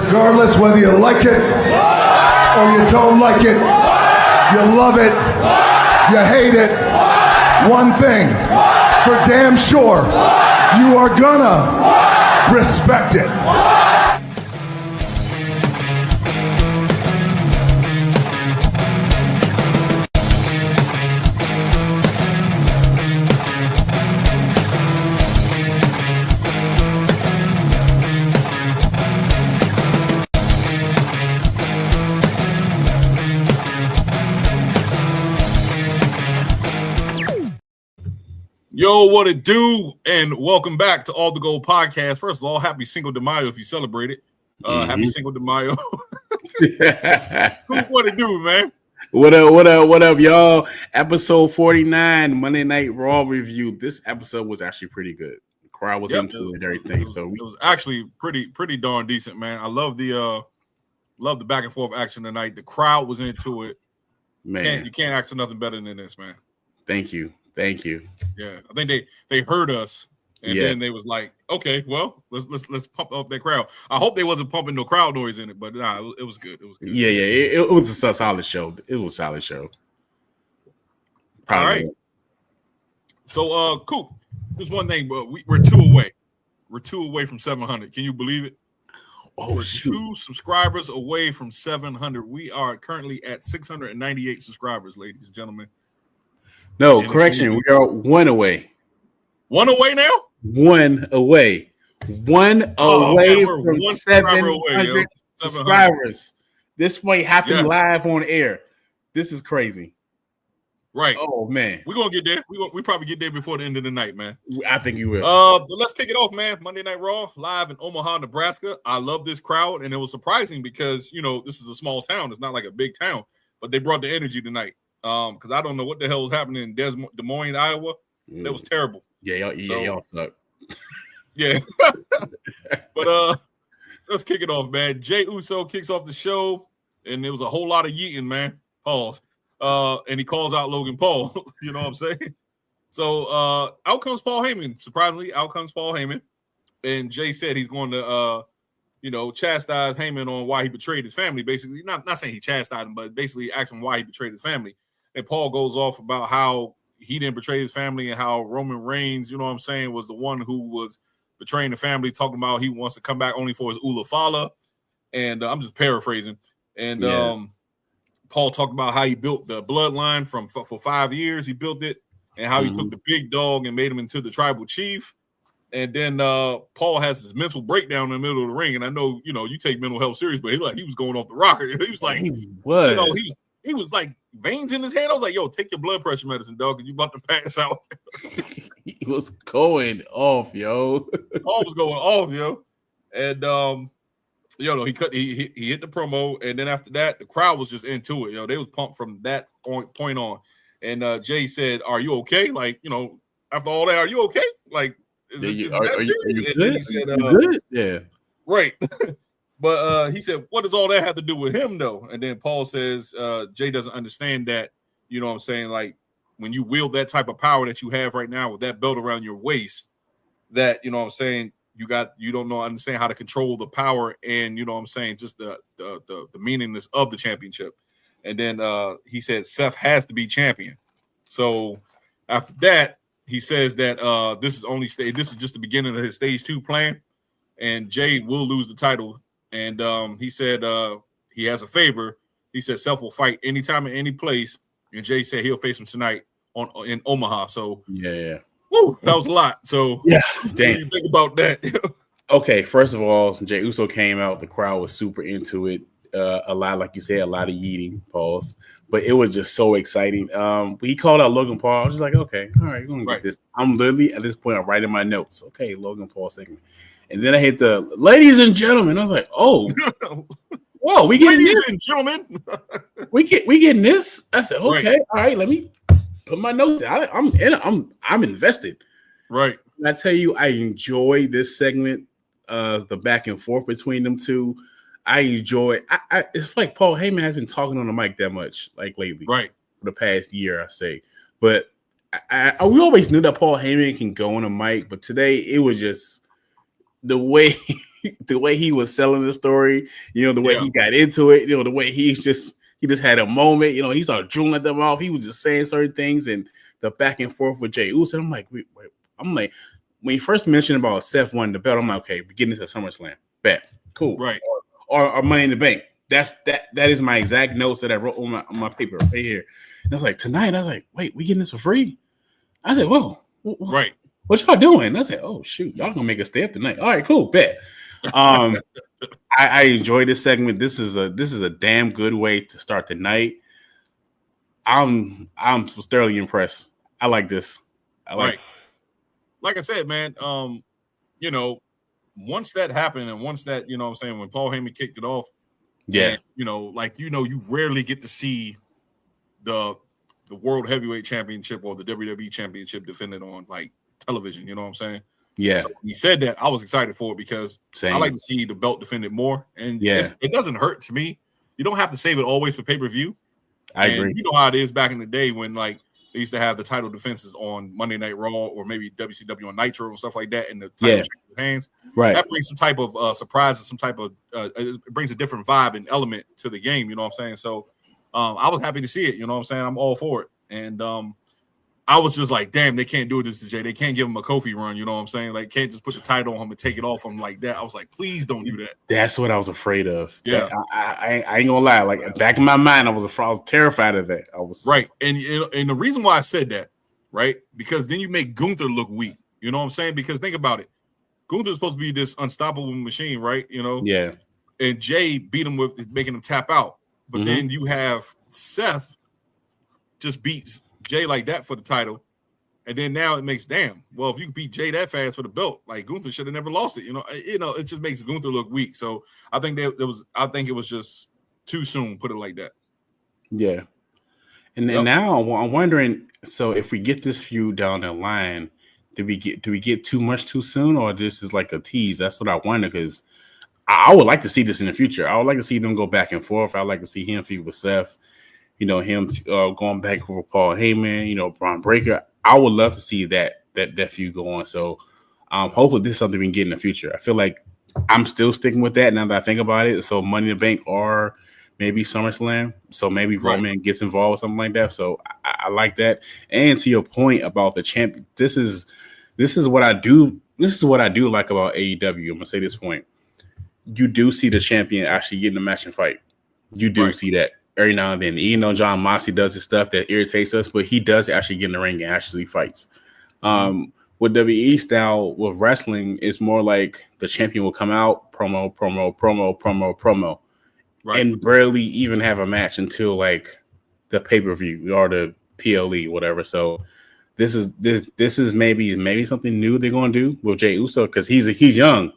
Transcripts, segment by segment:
Regardless whether you like it or you don't like it, you love it, you hate it, one thing for damn sure, you are gonna respect it. Yo, what it do? And welcome back to All the Gold Podcast. First of all, happy Cinco de Mayo if you celebrate it. Happy Cinco de Mayo. What it do, man? What up, y'all? Episode 49, Monday Night Raw review. This episode was actually pretty good. The crowd was into it and everything. So it was actually pretty darn decent, man. I love the back and forth action tonight. The crowd was into it. Man, you can't ask for nothing better than this, man. Thank you. Yeah, I think they heard us, and then they was like, okay, well, let's pump up that crowd. I hope they wasn't pumping no crowd noise in it, but nah, it was good. It was good. Yeah, it was a solid show. It was a solid show. All right. So, cool. Just one thing, but we're two away. We're 2 away from 700. Can you believe it? We're shoot. 2 subscribers away from 700. We are currently at 698 subscribers, ladies and gentlemen. No, correction. We are 1 away. 1 away now? 1 away. 1 away from 700 subscribers. This might happen live on air. This is crazy. Right. Oh, man. We're going to get there. We probably get there before the end of the night, man. I think you will. But let's kick it off, man. Monday Night Raw, live in Omaha, Nebraska. I love this crowd, and it was surprising because, this is a small town. It's not like a big town, but they brought the energy tonight. Because I don't know what the hell was happening in Des Moines, Iowa. That was terrible. Yeah, y'all suck. Yeah. But let's kick it off, man. Jey Uso kicks off the show, and there was a whole lot of yeeting, man. Pause. And he calls out Logan Paul. You know what I'm saying? So out comes Paul Heyman. Surprisingly, out comes Paul Heyman. And Jey said he's going to chastise Heyman on why he betrayed his family. Basically, not saying he chastised him, but basically asked him why he betrayed his family. And Paul goes off about how he didn't betray his family and how Roman Reigns, was the one who was betraying the family, talking about he wants to come back only for his Ula Fala. And I'm just paraphrasing. And Paul talked about how he built the bloodline for 5 years. He built it, and how he took the big dog and made him into the tribal chief. And then Paul has his mental breakdown in the middle of the ring. And I know, you take mental health serious, but he was going off the rocker. He was like, he was like veins in his head. I was like, yo, take your blood pressure medicine, dog, because you about to pass out. He was going off, yo. Paul was going off, yo. And he hit the promo, and then after that, the crowd was just into it. They was pumped from that point on. And Jey said, "Are you okay? Like, after all that, are you okay? Like, is it that serious?" And he said, good? Yeah, right." But he said, "What does all that have to do with him, though?" And then Paul says, "Jey doesn't understand that. You know what I'm saying? Like, when you wield that type of power that you have right now with that belt around your waist, that you don't understand how to control the power and just the meaningless of the championship." And then he said Seth has to be champion. So after that, he says that this is just the beginning of his stage 2 plan, and Jey will lose the title. And he said he has a favor. He said Seth will fight anytime in any place, and Jey said he'll face him tonight in Omaha. So yeah. Woo, that was a lot. So yeah, what do you think about that? Okay, first of all, Jey Uso came out. The crowd was super into it. A lot, like you said, a lot of yeeting, pause. But it was just so exciting. He called out Logan Paul. I was just like, okay, all right, we're gonna get this. I'm literally at this point, I'm writing my notes. Okay, Logan Paul segment. And then I hit the ladies and gentlemen. I was like, oh, whoa, we getting ladies this? and gentlemen. we getting this. I said, okay, all right, let me put my notes. I'm invested. Right. And I tell you, I enjoy this segment, the back and forth between them two. I enjoy. It's like Paul Heyman has been talking on the mic that much, like lately, right? For the past year, I say. But we always knew that Paul Heyman can go on a mic, but today it was just the way the way he was selling the story, the way he got into it, the way he just had a moment, he started drooling at them off. He was just saying certain things and the back and forth with Jey Uso. I'm like, wait. I'm like, when he first mentioned about Seth winning the belt, I'm like, okay, we're getting this at SummerSlam. Bet. Cool. Right. Or Money in the Bank. That is my exact notes that I wrote on my paper right here. And I was like, tonight, I was like, wait, we getting this for free? I said, whoa. Right. What y'all doing? I said, oh shoot, y'all gonna make a stay up tonight. All right, cool, bet. I enjoy this segment. This is a damn good way to start the night. I'm thoroughly impressed. I like this. Like I said, man, once that happened and once that, when Paul Heyman kicked it off, yeah, and, you rarely get to see the World Heavyweight Championship or the WWE Championship defended on like television, you know what I'm saying? Yeah. So when he said that, I was excited for it because I like to see the belt defended more. And it doesn't hurt to me. You don't have to save it always for pay-per-view. I agree. You know how it is back in the day when like they used to have the title defenses on Monday Night Raw or maybe WCW on Nitro and stuff like that, and the title changes hands. Right. That brings some type of surprise and some type of it brings a different vibe and element to the game. You know what I'm saying? So I was happy to see it. You know what I'm saying? I'm all for it. And I was just like, damn, they can't do this to Jey. They can't give him a Kofi run. You know what I'm saying? Like, can't just put the title on him and take it off him like that. I was like, please don't do that. That's what I was afraid of. Yeah, I ain't gonna lie. Like back in my mind, I was terrified of that. I was right. And the reason why I said that, right, because then you make Gunther look weak. You know what I'm saying? Because think about it. Gunther's supposed to be this unstoppable machine, right? Yeah. And Jey beat him with making him tap out. But then you have Seth just beats Jey like that for the title. And then now it makes well, if you beat Jey that fast for the belt, like Gunther should have never lost it. It just makes Gunther look weak. So I think it was just too soon, put it like that. Yeah. And then now I'm wondering, so if we get this feud down the line, do we get too much too soon, or this is like a tease? That's what I wonder, because I would like to see this in the future. I would like to see them go back and forth. I'd like to see him feud with Seth. Him going back with Paul Heyman, Bron Breakker. I would love to see that feud go on. So hopefully this is something we can get in the future. I feel like I'm still sticking with that now that I think about it. So Money in the Bank or maybe SummerSlam. So maybe Roman gets involved with something like that. So I like that. And to your point about the champion, this is what I do. This is what I do like about AEW. I'm gonna say this point. You do see the champion actually getting a match and fight. You do see that every now and then. Even though John Moxley does his stuff that irritates us, but he does actually get in the ring and actually fights. With WWE style, with wrestling, it's more like the champion will come out, promo, and barely even have a match until like the pay-per-view or the PLE, whatever. So this is maybe something new they're gonna do with Jey Uso, because he's young,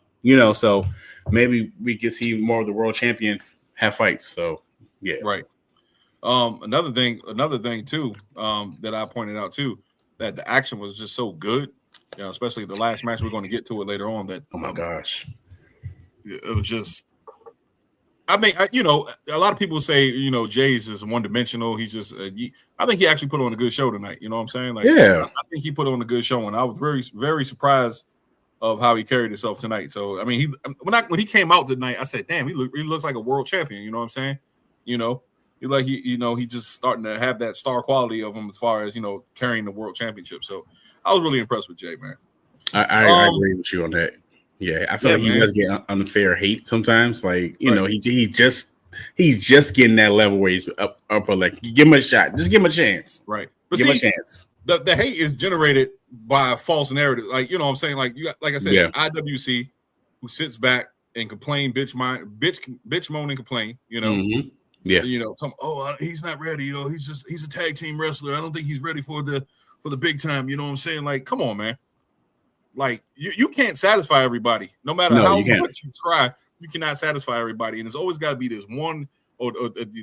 so maybe we can see more of the world champion have fights. So yeah. Right. Another thing too, that I pointed out too, that the action was just so good, especially the last match. We're going to get to it later on. That oh my gosh, it was just. I mean, a lot of people say Jey's is one dimensional. He's just. I think he actually put on a good show tonight. You know what I'm saying? Like, yeah, I think he put on a good show, and I was very, very surprised of how he carried himself tonight. So I mean, when he came out tonight, I said, "Damn, he looks like a world champion." You know what I'm saying? He just starting to have that star quality of him as far as carrying the world championship. So I was really impressed with Jey, man. I agree with you on that. Yeah, I feel like he does get unfair hate sometimes. Like he's just getting that level where he's up like give him a shot, just give him a chance, right? But give him a chance. The hate is generated by a false narrative. Like what I'm saying, like like I said, IWC who sits back and complain, bitch moan and complain. Yeah. He's not ready. He's a tag team wrestler. I don't think he's ready for the big time. You know what I'm saying? Like, come on, man. Like, you can't satisfy everybody. No matter how much you try, you cannot satisfy everybody. And there's always got to be this one or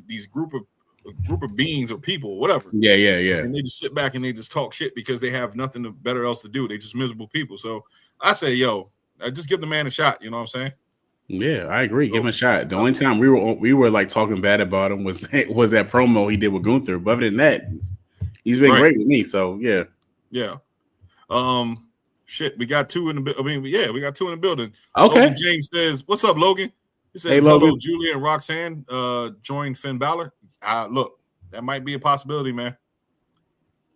these group of beings or people, whatever. Yeah. And they just sit back and they just talk shit because they have nothing better else to do. They just miserable people. So I say, just give the man a shot. You know what I'm saying? Yeah, I agree. Give him a shot. The only time we were like talking bad about him was that promo he did with Gunther. But other than that, he's been great with me. So yeah. Shit, we got two in the. I mean, yeah, we got two in the building. Okay. Logan James says, "What's up, Logan?" He says, Hey, Logan. "Hello, Julia and Roxanne. Join Finn Balor." Look, that might be a possibility, man.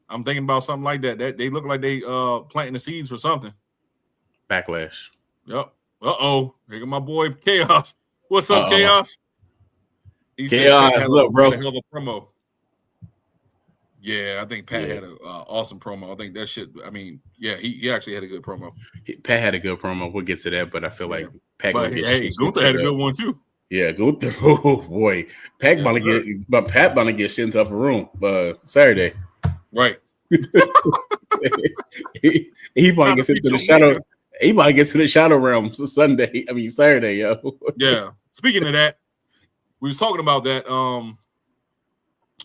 I'm thinking about something like that. That they look like they planting the seeds for something. Backlash. Yep. Here go my boy Chaos. What's up, Chaos? He Chaos, said, what's up, bro? Hell of a promo. Yeah, I think Pat had an awesome promo. I think that shit. I mean, yeah, he actually had a good promo. Pat had a good promo. We'll get to that, but I feel like Pat. But hey, Gunther had a good one too. Yeah, Gunther. Oh boy, Pat gonna get shit into upper room. Saturday, right? he probably gets into the shadow. He might get to the shadow realm Sunday. I mean Saturday, yo. Yeah. Speaking of that, we was talking about that.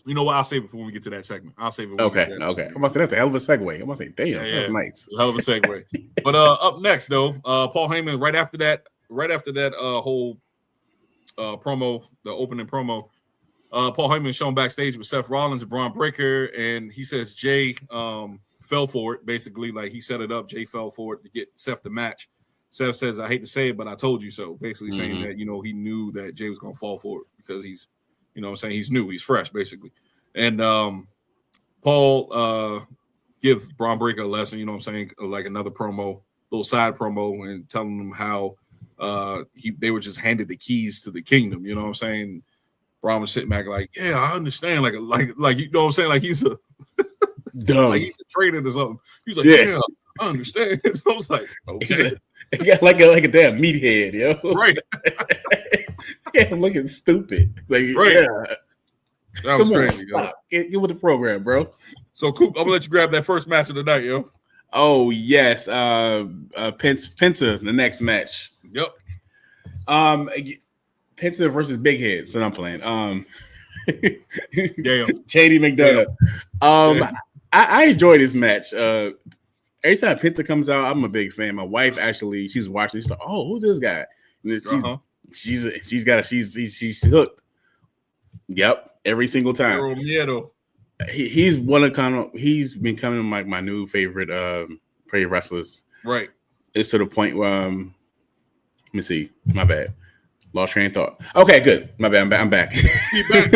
You know what? I'll save it for when we get to that segment. I'll save it. Okay. I'm about to say that's a hell of a segue. I'm about to say, damn, that's nice. Hell of a segue. But up next though, Paul Heyman. Right after that whole promo, the opening promo, Paul Heyman shown backstage with Seth Rollins and Bron Breakker, and he says Jey fell for it. Basically, like he set it up. Jey fell for it to get Seth the match. Seth says, "I hate to say it, but I told you so." Basically saying that he knew that Jey was going to fall for it because he's. You know what I'm saying? He's new. He's fresh, basically. And Paul gives Bron Breakker a lesson, you know what I'm saying? Like another promo, little side promo, and telling them how they were just handed the keys to the kingdom, you know what I'm saying? Bron was sitting back like, yeah, I understand. Like you know what I'm saying? Like he's a dumb. Like he's a trader or something. He was like, yeah I understand. I was like, okay. He got like a damn meathead, yo. Right. Yeah, I'm looking stupid. Like, right. Yeah. That was crazy, yo. Get with the program, bro. So, Coop, I'm gonna let you grab that first match of the night, yo. Oh yes, Penta, the next match. Yep. Penta versus Big Head. So I'm playing. Damn. Shady McDonagh. I enjoy this match. Every time Penta comes out, I'm a big fan. My wife actually, she's watching. She's like, "Oh, who's this guy?" And she's hooked. Yep, every single time. He's he's been coming like my new favorite wrestlers. Right. It's to the point where let me see. My bad. Lost train of thought. Okay, good. My bad. I'm back. He back.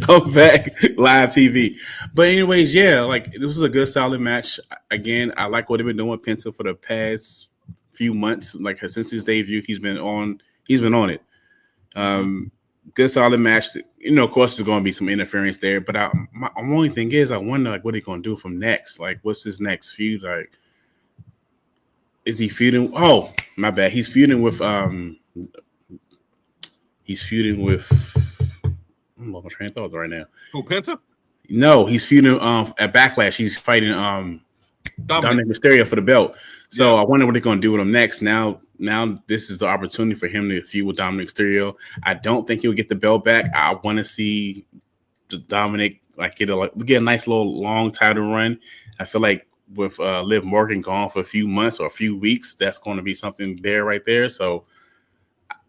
I'm back. Live TV. But anyways, yeah, like this was a good, solid match. Again, I like what they've been doing with Penta for the past few months. Like since his debut, he's been on it. Good, solid match. You know, of course, there's going to be some interference there. But my only thing is, I wonder like what he's going to do from next. Like, what's his next feud? Like, is he feuding? Oh, my bad. He's feuding with I'm on my train of thought right now. Who, Penta? No, he's feuding at Backlash. He's fighting Dominic Mysterio for the belt. So I wonder what they're going to do with him next. Now this is the opportunity for him to feud with Dominic Mysterio. I don't think he'll get the belt back. I want to see Dominic get a nice little long title run. I feel like with Liv Morgan gone for a few months or a few weeks, that's going to be something there right there. So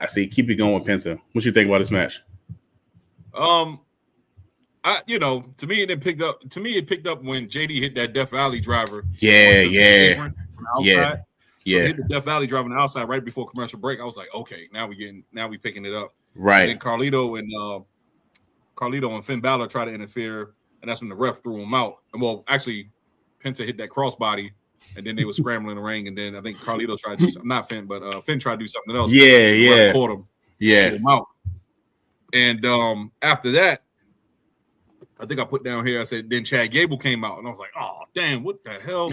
I say keep it going with Penta. What you think about this match? To me it picked up. To me, it picked up when JD hit that Death Valley driver. Yeah. So hit the Death Valley driver on the outside right before commercial break. I was like, okay, now we picking it up. Right. And then Carlito and Finn Balor try to interfere, and that's when the ref threw him out. Well, actually, Penta hit that crossbody. And then they were scrambling the ring, and then I think Carlito tried to do something. Not Finn, but Finn tried to do something else. Yeah. Caught him. Yeah. Him out. And after that, I think I put down here. I said then Chad Gable came out, and I was like, "Oh, damn, what the hell?"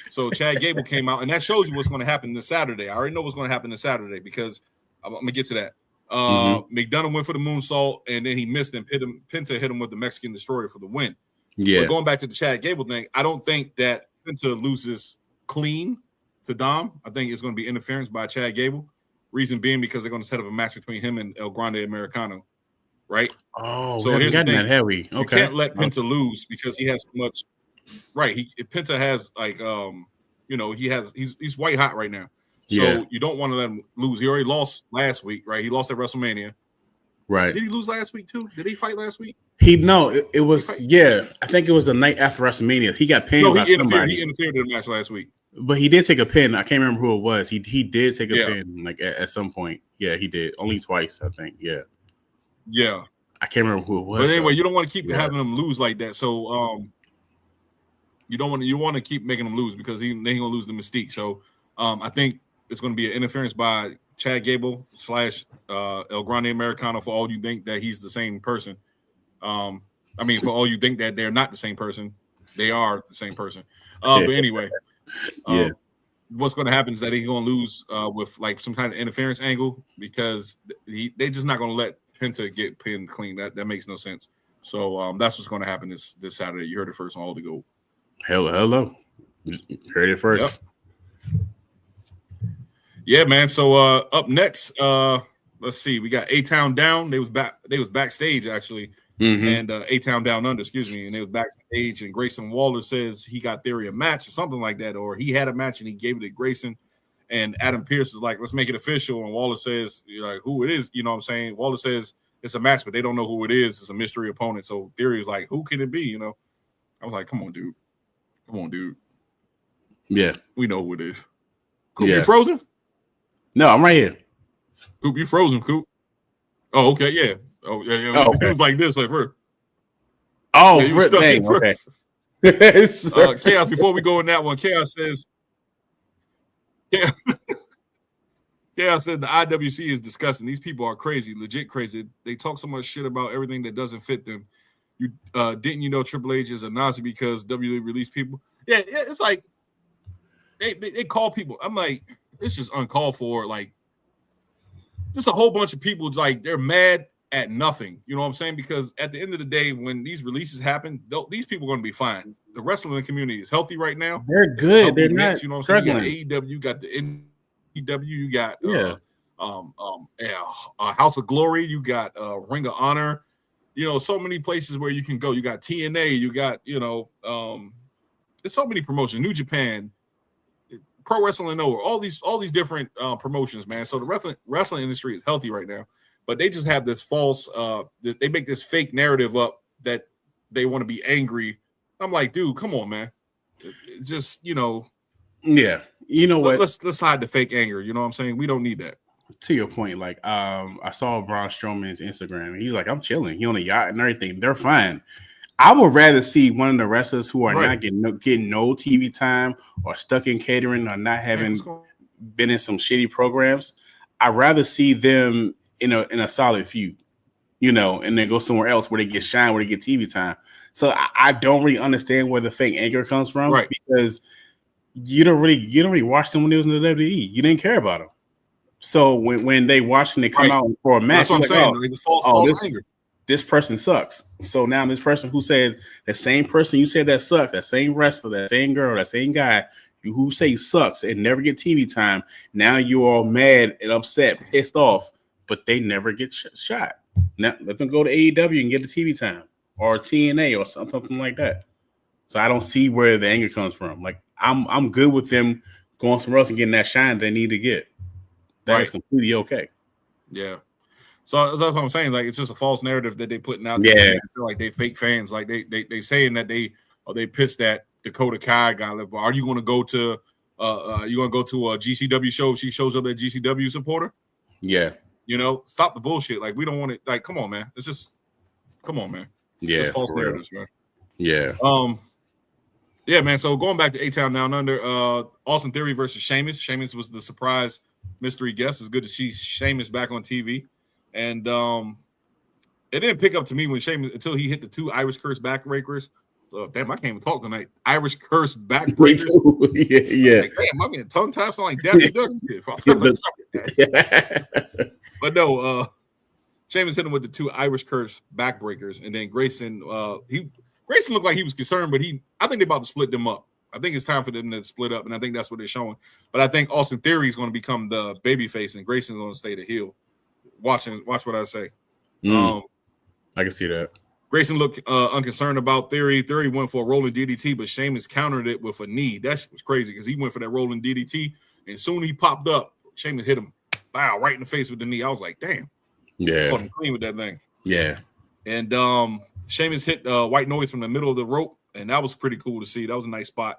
So Chad Gable came out, and that shows you what's going to happen this Saturday. I already know what's going to happen this Saturday because I'm gonna get to that. McDonagh went for the moonsault, and then he missed, and Penta hit him with the Mexican Destroyer for the win. Yeah. But going back to the Chad Gable thing, I don't think that Penta loses clean to Dom. I think it's going to be interference by Chad Gable. Reason being because they're going to set up a match between him and El Grande Americano, right? Oh, so here's the thing: that heavy. Okay. You can't let Penta lose because he has so much. Right? Penta has he's white hot right now. So you don't want to let him lose. He already lost last week, right? He lost at WrestleMania. Right. Did he lose last week too? Did he fight last week? It was I think it was the night after WrestleMania. He got pinned by somebody. He interfered in the match last week. But he did take a pin. I can't remember who it was. He did take a pin like at some point. Yeah, he did. Only twice, I think. Yeah. Yeah. I can't remember who it was. But anyway, you don't want to keep having them lose like that. So you want to keep making them lose because they ain't gonna lose the mystique. So I think it's gonna be an interference by Chad Gable / El Grande Americano for all you think that he's the same person. For all you think that they're not the same person, they are the same person. But anyway. What's going to happen is that he's going to lose with like some kind of interference angle because they're just not going to let Penta get pinned clean. That makes no sense. So that's what's going to happen this Saturday. You heard it first on All the Gold. Hello. Heard it first. Yep. Yeah, man. So up next, let's see. We got A-Town Down. They was backstage actually. And A-Town Down Under, excuse me, and they was backstage, and Grayson Waller says he got Theory a match or something like that, or he had a match and he gave it to Grayson, and Adam Pearce is like, let's make it official, and Waller says, like, who it is, you know what I'm saying? Waller says it's a match, but they don't know who it is. It's a mystery opponent, so Theory was like, who can it be, I was like, come on, dude. Yeah. We know who it is. Coop, you frozen? No, I'm right here. Coop, you frozen, Coop. Oh, okay, yeah. Oh, yeah. Oh, okay. It was like this, like first. Oh, yeah, for dang, okay. Chaos, before we go in that one, Chaos says Chaos said the IWC is disgusting. These people are crazy, legit crazy. They talk so much shit about everything that doesn't fit them. You didn't you know Triple H is a Nazi because WWE released people? Yeah, it's like they call people. I'm like, it's just uncalled for. Like, just a whole bunch of people, like, they're mad at nothing. You know what I'm saying? Because at the end of the day, when these releases happen, these people are going to be fine. The wrestling community is healthy right now. They're good. They're mix, not, you know what I'm saying? saying? You got AEW, you got the NEW, you got House of Glory, you got Ring of Honor. So many places where you can go. You got TNA, you got, there's so many promotions. New Japan, Pro Wrestling Nowhere, all these different promotions, man. So the wrestling industry is healthy right now, but they just have this false, they make this fake narrative up that they want to be angry. I'm like, dude, come on, man. It just, yeah. You know what? Let's hide the fake anger. You know what I'm saying? We don't need that. To your point, like I saw Braun Strowman's Instagram. He's like, I'm chilling. He on a yacht and everything. They're fine. I would rather see one of the wrestlers who are not getting no TV time or stuck in catering or not having been in some shitty programs. I'd rather see them in a solid feud, and then go somewhere else where they get shine, where they get TV time. So I don't really understand where the fake anger comes from, because you don't really watch them when they was in the WWE. You didn't care about them. So when they watch and they come out for a match, that's what I'm saying. False anger. This person sucks. So now this person who said the same person you said that sucks, that same wrestler, that same girl, that same guy who say sucks and never get TV time. Now you're all mad and upset, pissed off, but they never get shot. Now let them go to AEW and get the TV time or TNA or something like that. So I don't see where the anger comes from. Like I'm good with them going somewhere else and getting that shine they need to get. That is completely okay. Yeah. So that's what I'm saying. Like, it's just a false narrative that they putting out there. Yeah. I feel like they fake fans. Like they saying that they pissed that Dakota Kai got left. Are you going to go to a GCW show if she shows up at GCW supporter? Yeah. Stop the bullshit. Like, we don't want it. Like, come on, man. It's just, come on, man. Yeah. It's false narratives, man. Yeah. Yeah, man. So going back to A-Town Down Under, Austin Theory versus Sheamus. Sheamus was the surprise mystery guest. It's good to see Sheamus back on TV. And it didn't pick up to me when Sheamus until he hit the 2 Irish curse backbreakers. Damn, I can't even talk tonight. Irish curse backbreakers. Yeah. Like, damn, I'm getting tongue tied like Daffy Duck. But no, Sheamus hit him with the 2 Irish curse backbreakers, and then Grayson. Grayson looked like he was concerned, but I think they're about to split them up. I think it's time for them to split up, and I think that's what they're showing. But I think Austin Theory is going to become the babyface, and Grayson's going to stay the heel. Watch what I say. I can see that. Grayson looked unconcerned about Theory. Theory went for a rolling DDT, but Sheamus countered it with a knee. That was crazy because he went for that rolling DDT, and soon he popped up. Sheamus hit him, right in the face with the knee. I was like, damn. Yeah. Caught him clean with that thing. Yeah. And Sheamus hit white noise from the middle of the rope, and that was pretty cool to see. That was a nice spot.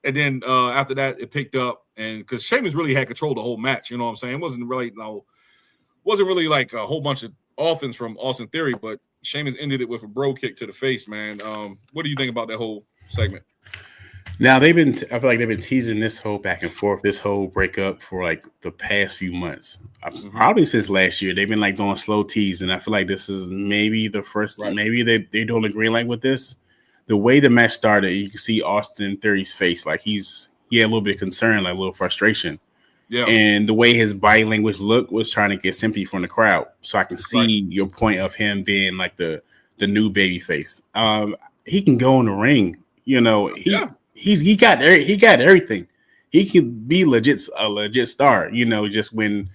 And then after that, it picked up, and because Sheamus really had control of the whole match, you know what I'm saying? It wasn't really like a whole bunch of offense from Austin Theory, but Sheamus ended it with a bro kick to the face, man. What do you think about that whole segment? Now I feel like they've been teasing this whole back and forth, this whole breakup for like the past few months, probably since last year. They've been like doing slow tease, and I feel like this is maybe the first. Right. Maybe they doing a green light with this. The way the match started, you can see Austin Theory's face, like he had a little bit of concern, like a little frustration. Yeah, and the way his body language looked was trying to get sympathy from the crowd. So I can see your point of him being like the new baby face. He can go in the ring, you know. He got everything. He can be a legit star. You know, just when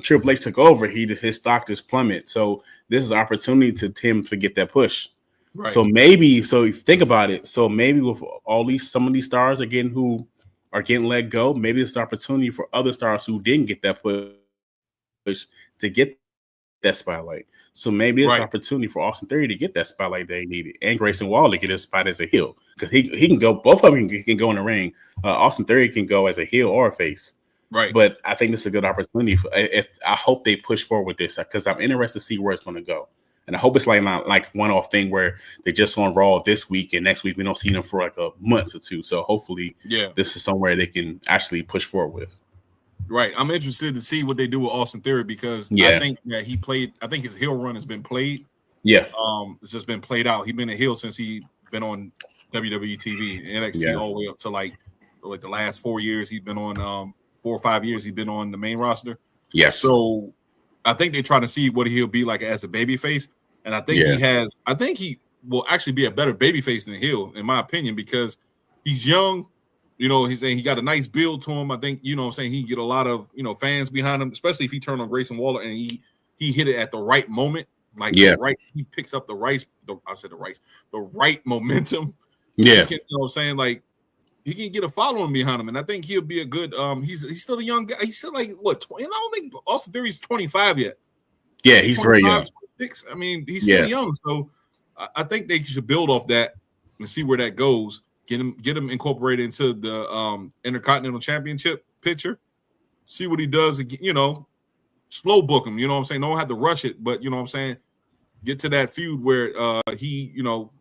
Triple H took over, his stock just plummeted. So this is an opportunity to Tim to get that push. Right. So if you think about it, maybe with some of these stars who are getting let go, maybe it's an opportunity for other stars who didn't get that push to get that spotlight. So maybe it's an opportunity for Austin Theory to get that spotlight they needed, and Grayson Waller to get his spot as a heel, because he can go. Both of them can go in the ring. Austin Theory can go as a heel or a face. Right. But I think this is a good opportunity. I hope they push forward with this, because I'm interested to see where it's going to go. And I hope it's not like one-off thing where they just on Raw this week and next week we don't see them for like a month or two. So hopefully this is somewhere they can actually push forward with. Right. I'm interested to see what they do with Austin Theory, because I think that I think his heel run has been played. Yeah. It's just been played out. He's been a heel since he been on WWE TV, NXT all the way up to like the last 4 years. He's been on 4 or 5 years. He's been on the main roster. Yes. So I think they're trying to see what he'll be like as a babyface. And I think he will actually be a better babyface than heel, in my opinion, because he's young. You know, he's saying he got a nice build to him. I think, you know what I'm saying, he can get a lot of, fans behind him, especially if he turned on Grayson Waller and he hit it at the right moment. Like he picks up the right momentum. Yeah. You know what I'm saying? Like, he can get a following behind him, and I think he'll be a good he's still a young guy. He's still like what, 20? I don't think Austin Theory's 25 yet. Yeah, he's very young. 26. I mean, he's still young. So I think they should build off that and see where that goes. Get him incorporated into the Intercontinental Championship picture. See what he does. Slow book him. You know what I'm saying? Don't have to rush it, but you know what I'm saying? Get to that feud where he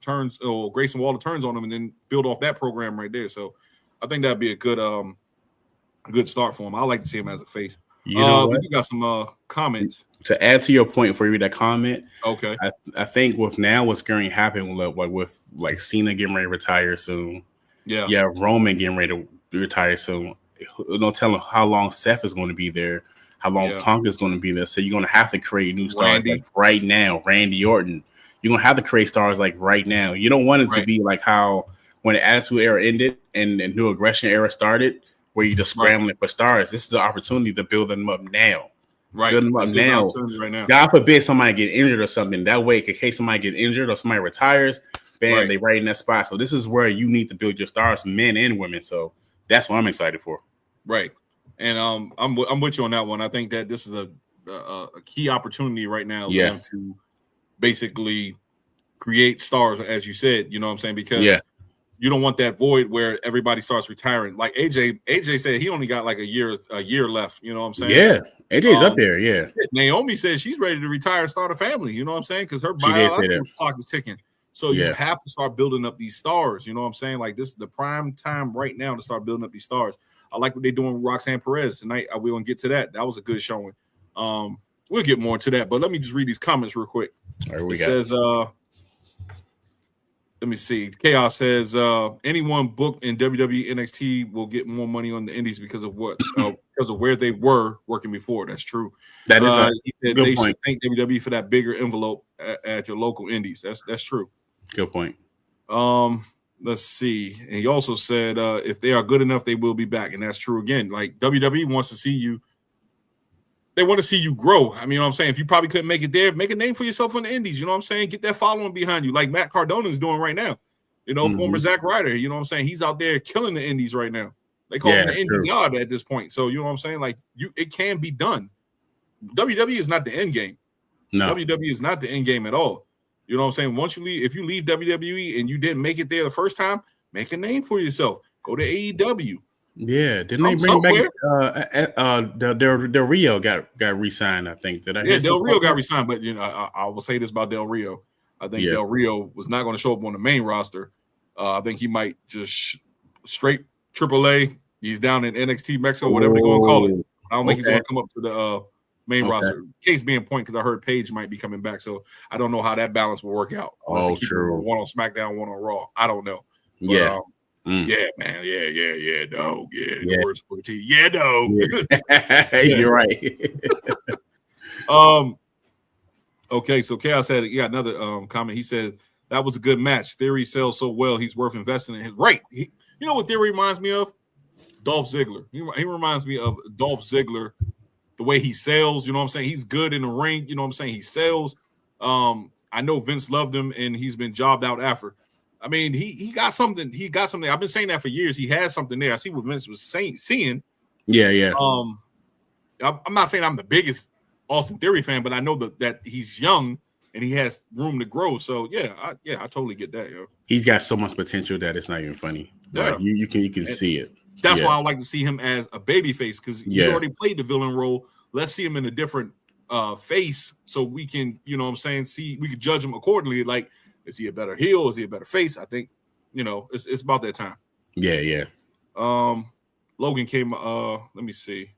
turns, or Grayson Waller turns on him, and then build off that program right there. So I think that'd be a good start for him. I like to see him as a face. You got some comments to add to your point before you read that comment. Okay, I think what's going to happen with Cena getting ready to retire soon. Yeah, Roman getting ready to retire soon. Don't tell him how long Seth is going to be there, how long Punk is going to be there. So you're going to have to create new stars right now. Randy Orton. You're going to have to create stars like right now. You don't want it to be like how when the Attitude Era ended and the New Aggression Era started, where you're just scrambling for stars. This is the opportunity to build them up now. Right. Build them up now. Right now. God forbid somebody get injured or something. That way, in case somebody get injured or somebody retires, bam, they right in that spot. So this is where you need to build your stars, men and women. So that's what I'm excited for. Right. And I'm with you on that one. I think that this is a key opportunity right now for them to basically create stars, as you said. You know what I'm saying? Because you don't want that void where everybody starts retiring. Like AJ said, he only got like a year left. You know what I'm saying? Yeah, AJ's up there. Yeah. Naomi says she's ready to retire and start a family. You know what I'm saying? Because her biological clock is ticking. So you have to start building up these stars. You know what I'm saying? Like, this is the prime time right now to start building up these stars. I like what they're doing with Roxanne Perez tonight. We're going to get to that. That was a good showing. We'll get more into that. But let me just read these comments real quick. All right, it says, let me see. Chaos says, anyone booked in WWE NXT will get more money on the indies because of what? Because of where they were working before. That's true. That is he said good they point. should thank WWE for that bigger envelope at your local indies. That's true. Good point. Let's see. And he also said, if they are good enough, they will be back. And that's true again. Like, WWE wants to see you. They want to see you grow. I mean, you know what I'm saying? If you probably couldn't make it there, make a name for yourself on the indies. You know what I'm saying? Get that following behind you, like Matt Cardona is doing right now. You know, former Zack Ryder. You know what I'm saying? He's out there killing the indies right now. They call him the indie god at this point. So, you know what I'm saying? Like, it can be done. WWE is not the end game. No. WWE is not the end game at all. You know what I'm saying? Once you leave, if you leave WWE and you didn't make it there the first time, make a name for yourself. go to AEW. Yeah, didn't they bring back Del Rio got re-signed? I think Del Rio got re-signed, but I will say this about Del Rio. I think Del Rio was not going to show up on the main roster. I think he might just straight AAA. He's down in NXT Mexico, whatever they're going to call it. I don't think he's going to come up to the main roster. Case being point, because I heard Paige might be coming back, so I don't know how that balance will work out. True. One on SmackDown, one on Raw. I don't know. But, yeah, man. Yeah, dog. Yeah, words for the T. Yeah, dog. Yeah. You're right. Okay, so Chaos said he got another comment. He said that was a good match. Theory sells so well, he's worth investing in his right. You know what Theory reminds me of? Dolph Ziggler. He reminds me of Dolph Ziggler, the way he sells. You know what I'm saying? He's good in the ring. You know what I'm saying? He sells. I know Vince loved him, and he's been jobbed out after. I mean, he got something. He got something. I've been saying that for years. He has something there. I see what Vince was seeing. Yeah. I'm not saying I'm the biggest Austin Theory fan, but I know that he's young and he has room to grow. So I totally get that. Yo, he's got so much potential that it's not even funny. Yeah. Like, you can see it. That's why I like to see him as a baby face, because he already played the villain role. Let's see him in a different face, so we can, you know what I'm saying, we can judge him accordingly. Like, is he a better heel? Is he a better face? I think, it's about that time. Yeah. Logan came, let me see.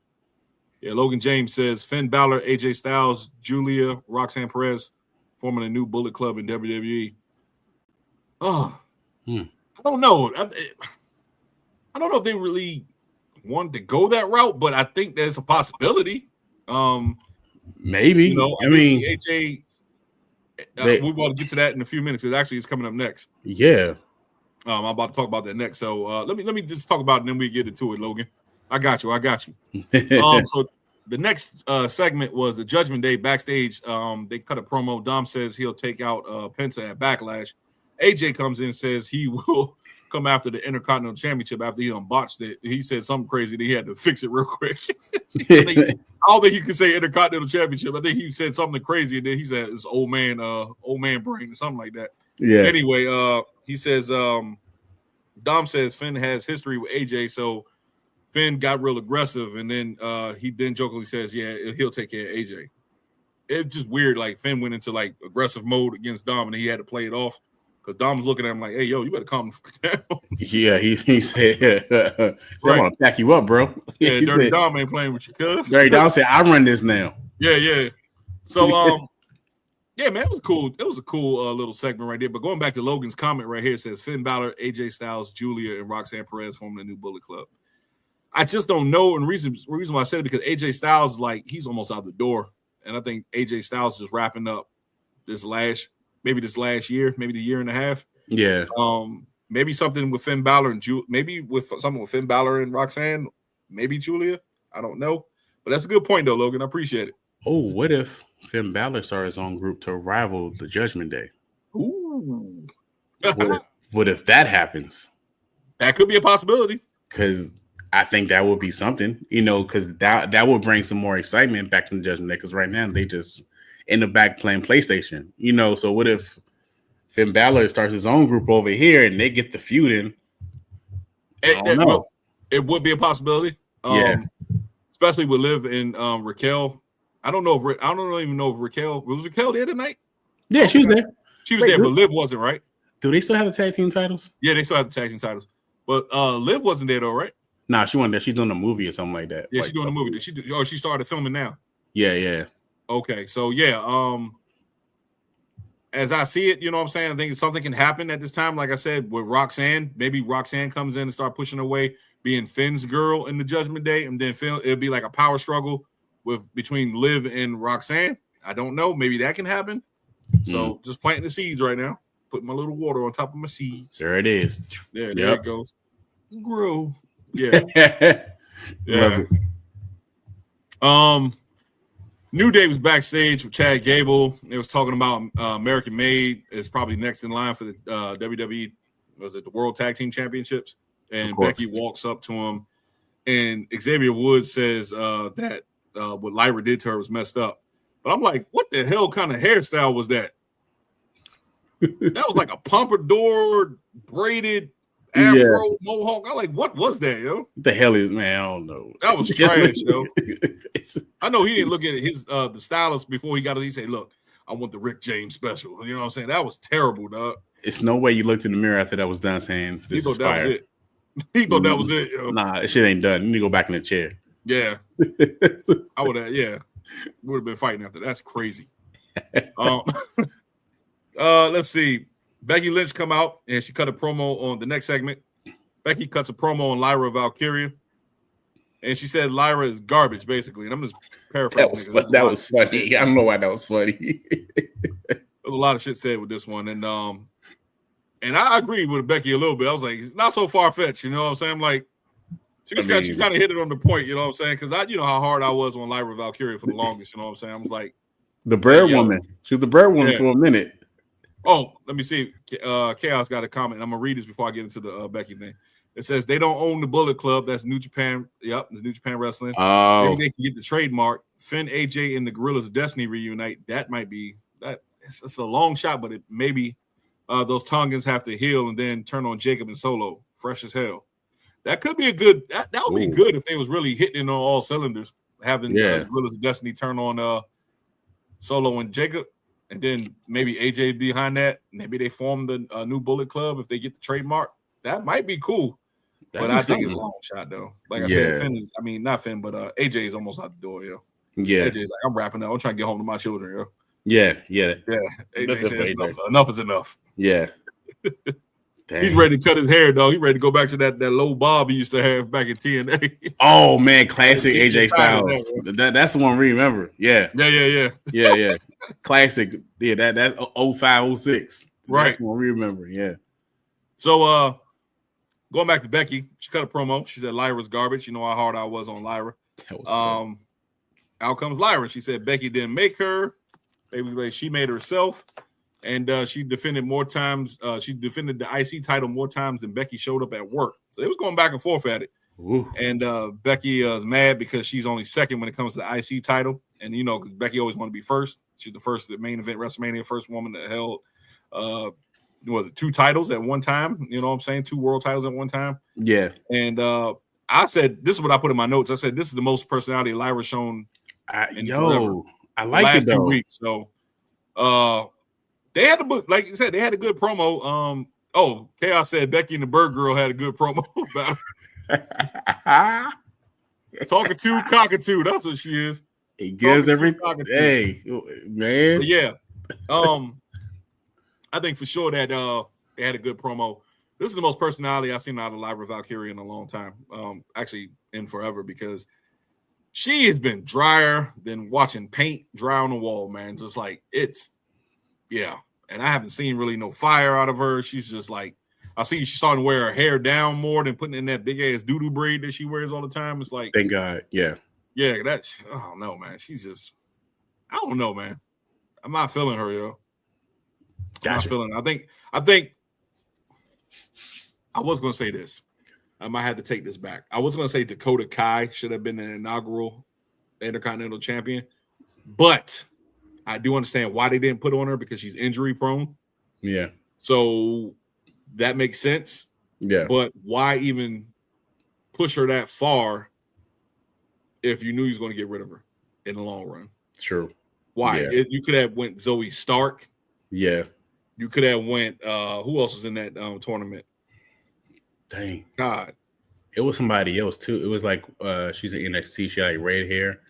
Yeah, Logan James says Finn Balor, AJ Styles, Julia, Roxanne Perez forming a new Bullet Club in WWE. I don't know. I don't know if they really wanted to go that route, but I think there's a possibility. Maybe. I mean, AJ. We want to get to that in a few minutes. It actually is coming up next. Yeah. I'm about to talk about that next. So let me just talk about it, and then we get into it, Logan. I got you. So the next segment was the Judgment Day backstage. They cut a promo. Dom says he'll take out Penta at Backlash. AJ comes in and says he will come after the Intercontinental Championship after he unbotched it. He said something crazy that he had to fix it real quick. I don't think you can say Intercontinental Championship. I think he said something crazy, and then he said it's old man brain or something like that. Yeah. Anyway, he says Dom says Finn has history with AJ, so Finn got real aggressive, and then he then jokingly says, he'll take care of AJ. It's just weird. Like, Finn went into like aggressive mode against Dom, and he had to play it off. Because Dom was looking at him like, hey, yo, you better calm down. Yeah, he said, I'm going to pack you up, bro. Yeah, Dirty Dom ain't playing with you, cuz. Dirty Dom said, I run this now. Yeah. So, man, it was cool. It was a cool little segment right there. But going back to Logan's comment right here, it says Finn Balor, AJ Styles, Julia, and Roxanne Perez forming a new Bullet Club. I just don't know. And the reason why I said it, because AJ Styles, like, he's almost out the door. And I think AJ Styles is just wrapping up this last year, maybe the year and a half. Yeah. Maybe something with Finn Balor and maybe with something with Finn Balor and Roxanne, maybe Julia. I don't know. But that's a good point, though, Logan. I appreciate it. Oh, what if Finn Balor started his own group to rival the Judgment Day? Ooh. What if that happens? That could be a possibility. Because I think that would be something, because that would bring some more excitement back to the Judgment Day. Because right now they just in the back playing PlayStation, So what if Finn Balor starts his own group over here and they get the feuding? I don't know. It would be a possibility. Especially with Liv and Raquel. I don't even know if Raquel was Raquel there tonight. Yeah, she was there. She was there, but Liv wasn't, right? Do they still have the tag team titles? Yeah, they still have the tag team titles. But Liv wasn't there though, right? Nah, she wasn't there. She's doing a movie or something like that. Yeah, she's doing a movie. She started filming now. Yeah. Okay, so as I see it, you know what I'm saying? I think something can happen at this time. Like I said, with Roxanne, maybe Roxanne comes in and start pushing away, being Finn's girl in the Judgment Day, and then it'll be like a power struggle between Liv and Roxanne. I don't know. Maybe that can happen. So just planting the seeds right now. Putting my little water on top of my seeds. There it is. Yeah, there it goes. Grow. Yeah. Yeah. New Day was backstage with Chad Gable. They was talking about American Made is probably next in line for the WWE, was it the World Tag Team Championships? And Becky walks up to him, and Xavier Woods says that what Lyra did to her was messed up. But I'm like, what the hell kind of hairstyle was that? That was like a pompadour braided afro mohawk. I'm like, what was that, yo? What the hell is, man? I don't know. That was trash, yo. I know he didn't look at his the stylist before he got it. He said, "Look, I want the Rick James special." You know what I'm saying? That was terrible, dog. It's no way you looked in the mirror after that was done saying this is fire. Was it. He thought that was it, yo. Nah, that shit ain't done. You need to go back in the chair. Yeah. I would have, would have been fighting after. That's crazy. Let's see. Becky Lynch come out and she cut a promo on the next segment. Becky cuts a promo on Lyra Valkyria. And she said Lyra is garbage, basically. And I'm just paraphrasing. That was funny. I don't know why that was funny. There's a lot of shit said with this one. And I agree with Becky a little bit. I was like, it's not so far-fetched, you know what I'm saying? I'm like, she kind of hit it on the point, you know what I'm saying? Because you know how hard I was on Lyra Valkyria for the longest, you know what I'm saying? I was like, the bird woman. She was the bird woman for a minute. Oh, let me see. Chaos got a comment. I'm gonna read this before I get into the Becky thing. It says they don't own the Bullet Club. That's New Japan. Yep, the New Japan Wrestling. Oh, maybe they can get the trademark. Finn, AJ, and the Gorillas of Destiny reunite. That might be that. It's a long shot, but it maybe those Tongans have to heal and then turn on Jacob and Solo. Fresh as hell. That could be a good. That would be good if they was really hitting on all cylinders. Having Gorillas of Destiny turn on Solo and Jacob. And then maybe AJ behind that. Maybe they form the new Bullet Club if they get the trademark. That might be cool. But I think it's a long shot, though. Like I said, Finn is, not Finn, but AJ is almost out the door, yo. Yeah. AJ's like, I'm wrapping up. I'm trying to get home to my children, yo. Yeah. AJ says enough is enough. Yeah. He's ready to cut his hair, dog. He's ready to go back to that low bob he used to have back in TNA. Oh, man. Classic AJ Styles. That's the one we remember. Yeah. Yeah. Classic. Yeah, that 05, 06. Right. That's what we remember. Yeah. So going back to Becky, she cut a promo. She said Lyra's garbage. You know how hard I was on Lyra. Out comes Lyra. She said Becky didn't make her. Maybe she made herself. And she defended more times. She defended the IC title more times than Becky showed up at work. So it was going back and forth at it. Ooh. And Becky is mad because she's only second when it comes to the IC title. And, you know, because Becky always want to be first. She's the first at the main event WrestleMania, first woman that held the 2 titles at one time. You know what I'm saying? 2 world titles at one time. Yeah. And I said, this is what I put in my notes. I said, this is the most personality Lyra's shown in forever. I like last it, though. 2 weeks. So they had the book, like you said, they had a good promo. Chaos said Becky and the Bird Girl had a good promo about talking to cockatoo. That's what she is. He gives everything. Hey, man. But yeah. I think for sure that they had a good promo. This is the most personality I've seen out of Lyra Valkyria in a long time. Actually, in forever, because she has been drier than watching paint dry on the wall, man. Just like and I haven't seen really no fire out of her. She's just like, I see she's starting to wear her hair down more than putting in that big ass doo-doo braid that she wears all the time. It's like, thank God, yeah, that's, I don't know, man. She's just, I don't know, man. I'm not feeling her, yo. I'm not feeling her. I think I was gonna say this. I might have to take this back. I was gonna say Dakota Kai should have been an inaugural Intercontinental Champion, but I do understand why they didn't put on her, because she's injury prone. Yeah. So that makes sense. Yeah. But why even push her that far if you knew you was going to get rid of her in the long run? True. Why? Yeah. You could have went Zoe Stark. Yeah. You could have went who else was in that tournament? Dang. God. It was somebody else too. It was like she's in NXT. She had like red hair.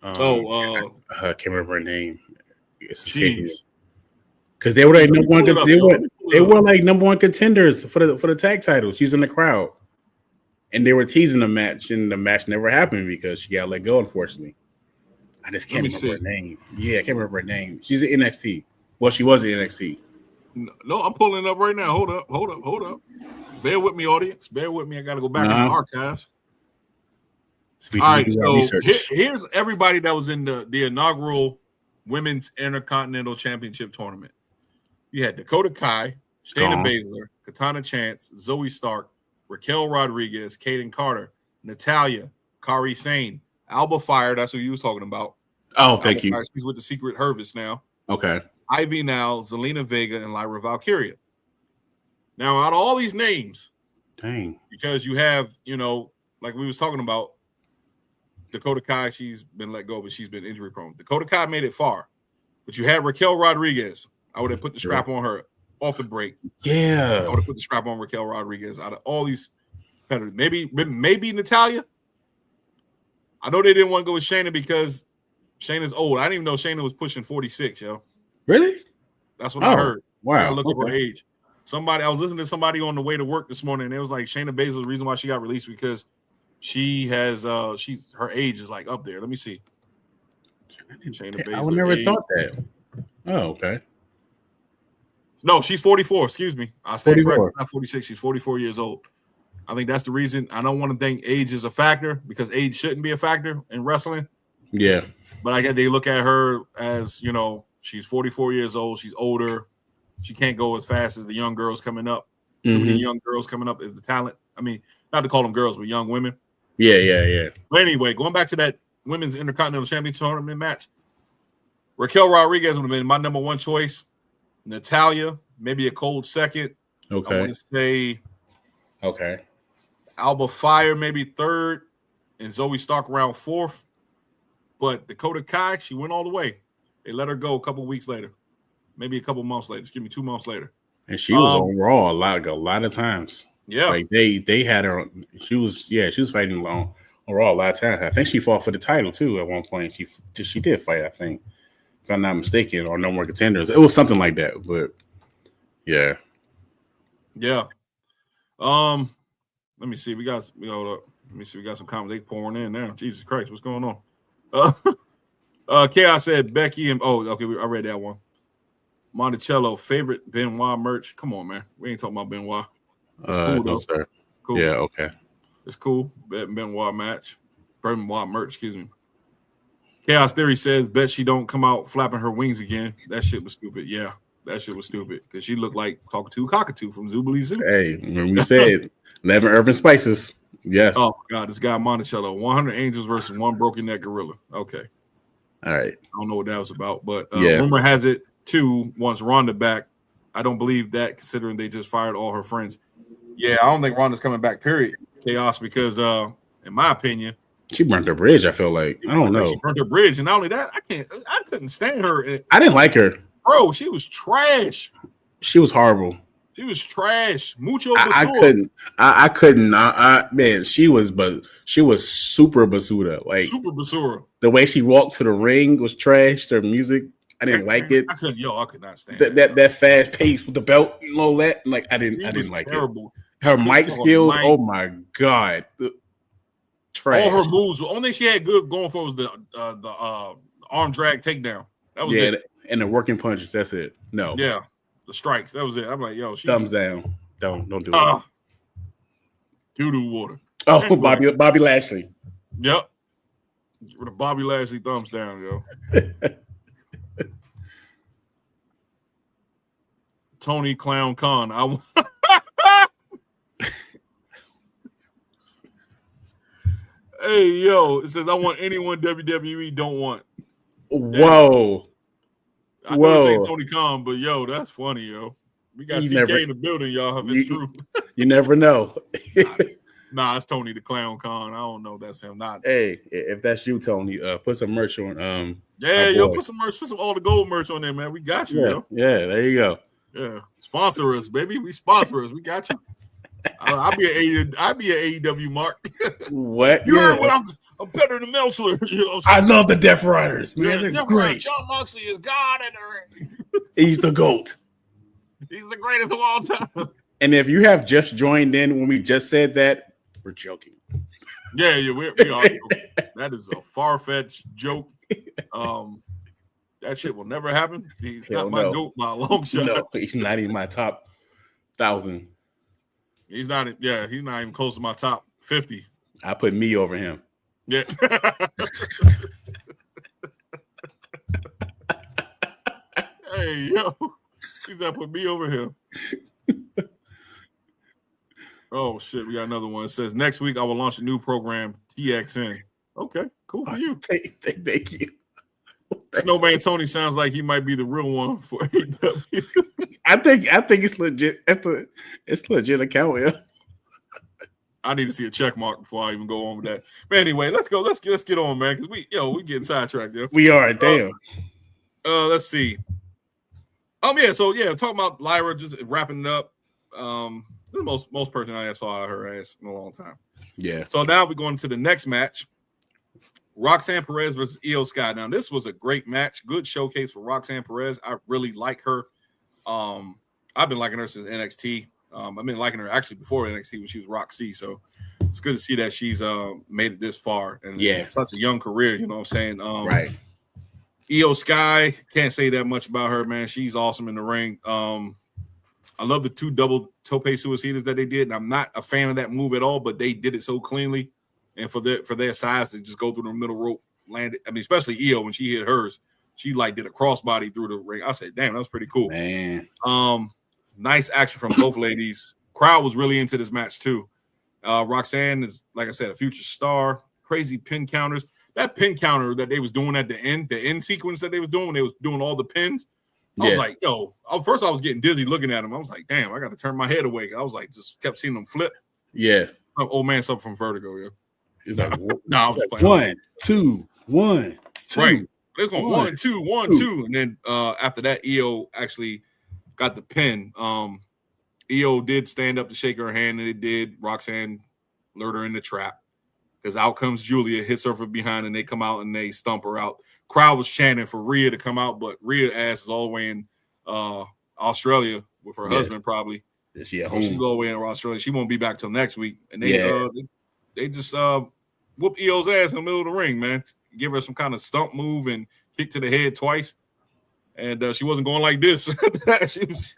I can't remember her name. Because they were like number one. They were like number one contenders for the tag titles. She's in the crowd, and they were teasing the match, and the match never happened because she got let go. Unfortunately, I just can't remember her name. Yeah, I can't remember her name. She's in NXT. Well, she was in NXT. No, I'm pulling it up right now. Hold up. Bear with me, audience. Bear with me. I got to go back in the archives. All right, so here's everybody that was in the inaugural Women's Intercontinental Championship tournament. You had Dakota Kai, Shayna Baszler, Katana Chance, Zoe Stark, Raquel Rodriguez, Kaden Carter, Natalya, Kairi Sane, Alba Fire. That's who you was talking about. Oh, thank you. Fire, she's with the Secret Harvest now. Okay. Ivy now, Zelina Vega, and Lyra Valkyria. Now, out of all these names, dang, because you have, like we was talking about, Dakota Kai, she's been let go, but she's been injury prone. Dakota Kai made it far, but you had Raquel Rodriguez. I would have put the strap on her off the break. Yeah, I would have put the strap on Raquel Rodriguez out of all these competitors. Maybe Natalia. I know they didn't want to go with Shayna because Shayna's old. I didn't even know Shayna was pushing 46, yo. Really? That's what I heard. Wow. I look up her age. I was listening to somebody on the way to work this morning, and it was like Shayna Baszler, the reason why she got released because she has her age is like up there. Let me see. Shayna Baszler. I would never thought that. Oh, okay. No, she's 44. Excuse me. I stand correct. Not 46. She's 44 years old. I think that's the reason. I don't want to think age is a factor because age shouldn't be a factor in wrestling. Yeah. But I guess they look at her as, she's 44 years old. She's older. She can't go as fast as the young girls coming up. Too many young girls coming up is the talent. I mean, not to call them girls, but young women. Yeah. But anyway, going back to that women's Intercontinental Championship tournament match, Raquel Rodriguez would have been my number one choice. Natalia, maybe a cold second. Okay. I want to say okay. Alba Fire, maybe third, and Zoe Stark around fourth. But Dakota Kai, she went all the way. They let her go a couple weeks later, maybe a couple months later. Just give me 2 months later. And she was on Raw a lot of times. Yeah, like they had her. She was fighting on Raw a lot of times. I think she fought for the title too at one point. She did fight, I think, if I'm not mistaken, or No More Contenders. It was something like that. But yeah. Let me see. We got some comments. They pouring in now. Jesus Christ, what's going on? Chaos said Becky and okay, I read that one. Monticello, favorite Benoit merch. Come on, man. We ain't talking about Benoit. It's cool, no, sir. Cool. Yeah, okay. It's cool. Benoit match. Benoit merch, excuse me. Chaos Theory says, bet she don't come out flapping her wings again. That shit was stupid. Yeah, that shit was stupid. Because she looked like Cockatoo Cockatoo from Zoobilee Zoo. Hey, remember we said 11 Urban Spices. Yes. Oh, my God. This guy Monticello. 100 Angels versus one broken neck gorilla. Okay. All right. I don't know what that was about. But rumor has it, too, wants Ronda back. I don't believe that, considering they just fired all her friends. Yeah, I don't think Ronda's coming back, period. Chaos, because in my opinion, she burnt her bridge. I feel like I don't know. She burnt her bridge, and not only that, I couldn't stand her. I didn't like her, bro. She was trash. She was horrible. She was trash. Mucho. I couldn't. Man, she was super basuda. Like super basura. The way she walked to the ring was trash. Her music, I didn't like it. I could not stand that fast pace with the belt and all that. Like I didn't like terrible. It. Her mic skills, oh my God. Trash. All her moves. The only thing she had good going for was the arm drag takedown. That was it. And the working punches. That's it. No. Yeah. The strikes. That was it. I'm like, yo, thumbs down. Don't do it. Doo-doo water. Oh, anyway. Bobby Lashley. Yep. With a Bobby Lashley thumbs down, yo. Tony Clown Khan. Hey, yo, it says I want anyone WWE don't want. Whoa. I know it's Tony Khan, but yo, that's funny, yo. We got TK in the building, y'all. If it's true. You never know. Nah, it's Tony the Clown Khan. I don't know. That's him. Not. Hey, if that's you, Tony, put some merch on. Yeah, yo, put some merch, put some all the gold merch on there, man. We got you, yo. Yeah, there you go. Yeah, sponsor us, baby. We sponsor us. We got you. I'll be an AEW mark. What? You heard what I'm better than Meltzer. You know I love the Death Riders, man. They're Death great. Riders. John Moxley is God in the ring. He's the GOAT. He's the greatest of all time. And if you have just joined in when we just said that, we're joking. Yeah, we are joking. That is a far-fetched joke. That shit will never happen. He's not my GOAT by a long shot. No, he's not even my top 1,000. He's not even close to my top 50. I put me over him. Yeah. Hey, yo. He's got to put me over him. Oh, shit. We got another one. It says, next week I will launch a new program, TXN. Okay, cool for you. Thank you. Snowman Tony sounds like he might be the real one for AEW. I think it's legit. It's legit account. Yeah. I need to see a check mark before I even go on with that. But anyway, let's go. Let's get on, man, because we getting sidetracked. Yo. We are. Damn. Let's see. Talking about Lyra, just wrapping it up. The most person I saw her ass in a long time. Yeah. So now we're going to the next match. Roxanne Perez versus Iyo Sky. Now, this was a great match. Good showcase for Roxanne Perez. I really like her. I've been liking her since NXT. I've been liking her actually before NXT when she was Roxy. So it's good to see that she's made it this far. And such a young career, you know what I'm saying? Right. Iyo Sky, can't say that much about her, man. She's awesome in the ring. I love the 2 double tope suicidas that they did. And I'm not a fan of that move at all, but they did it so cleanly. And for their size to just go through the middle rope, landed. I mean, especially Iyo, when she hit hers, she like did a crossbody through the ring. I said, damn, that was pretty cool. Man. Nice action from both ladies. Crowd was really into this match too. Roxanne is, like I said, a future star. Crazy pin counters. That pin counter that they was doing at the end sequence that they was doing when they was doing all the pins. I was like, yo, first I was getting dizzy looking at them. I was like, damn, I got to turn my head away. I was like, just kept seeing them flip. Yeah. Old man suffered from vertigo, yeah. It's like, I was just playing. 1, 2, 1, 2. Right. It's going 1, 2, 1, 2. And then after that, Iyo actually got the pin. Iyo did stand up to shake her hand, and it did. Roxanne lured her in the trap. Because out comes Julia, hits her from behind, and they come out and they stump her out. Crowd was chanting for Rhea to come out, but Rhea ass is all the way in Australia with her husband probably. So she's all the way in Australia. She won't be back till next week. And they just whoop Io's ass in the middle of the ring, man. Give her some kind of stump move and kick to the head twice. And she wasn't going like this. She was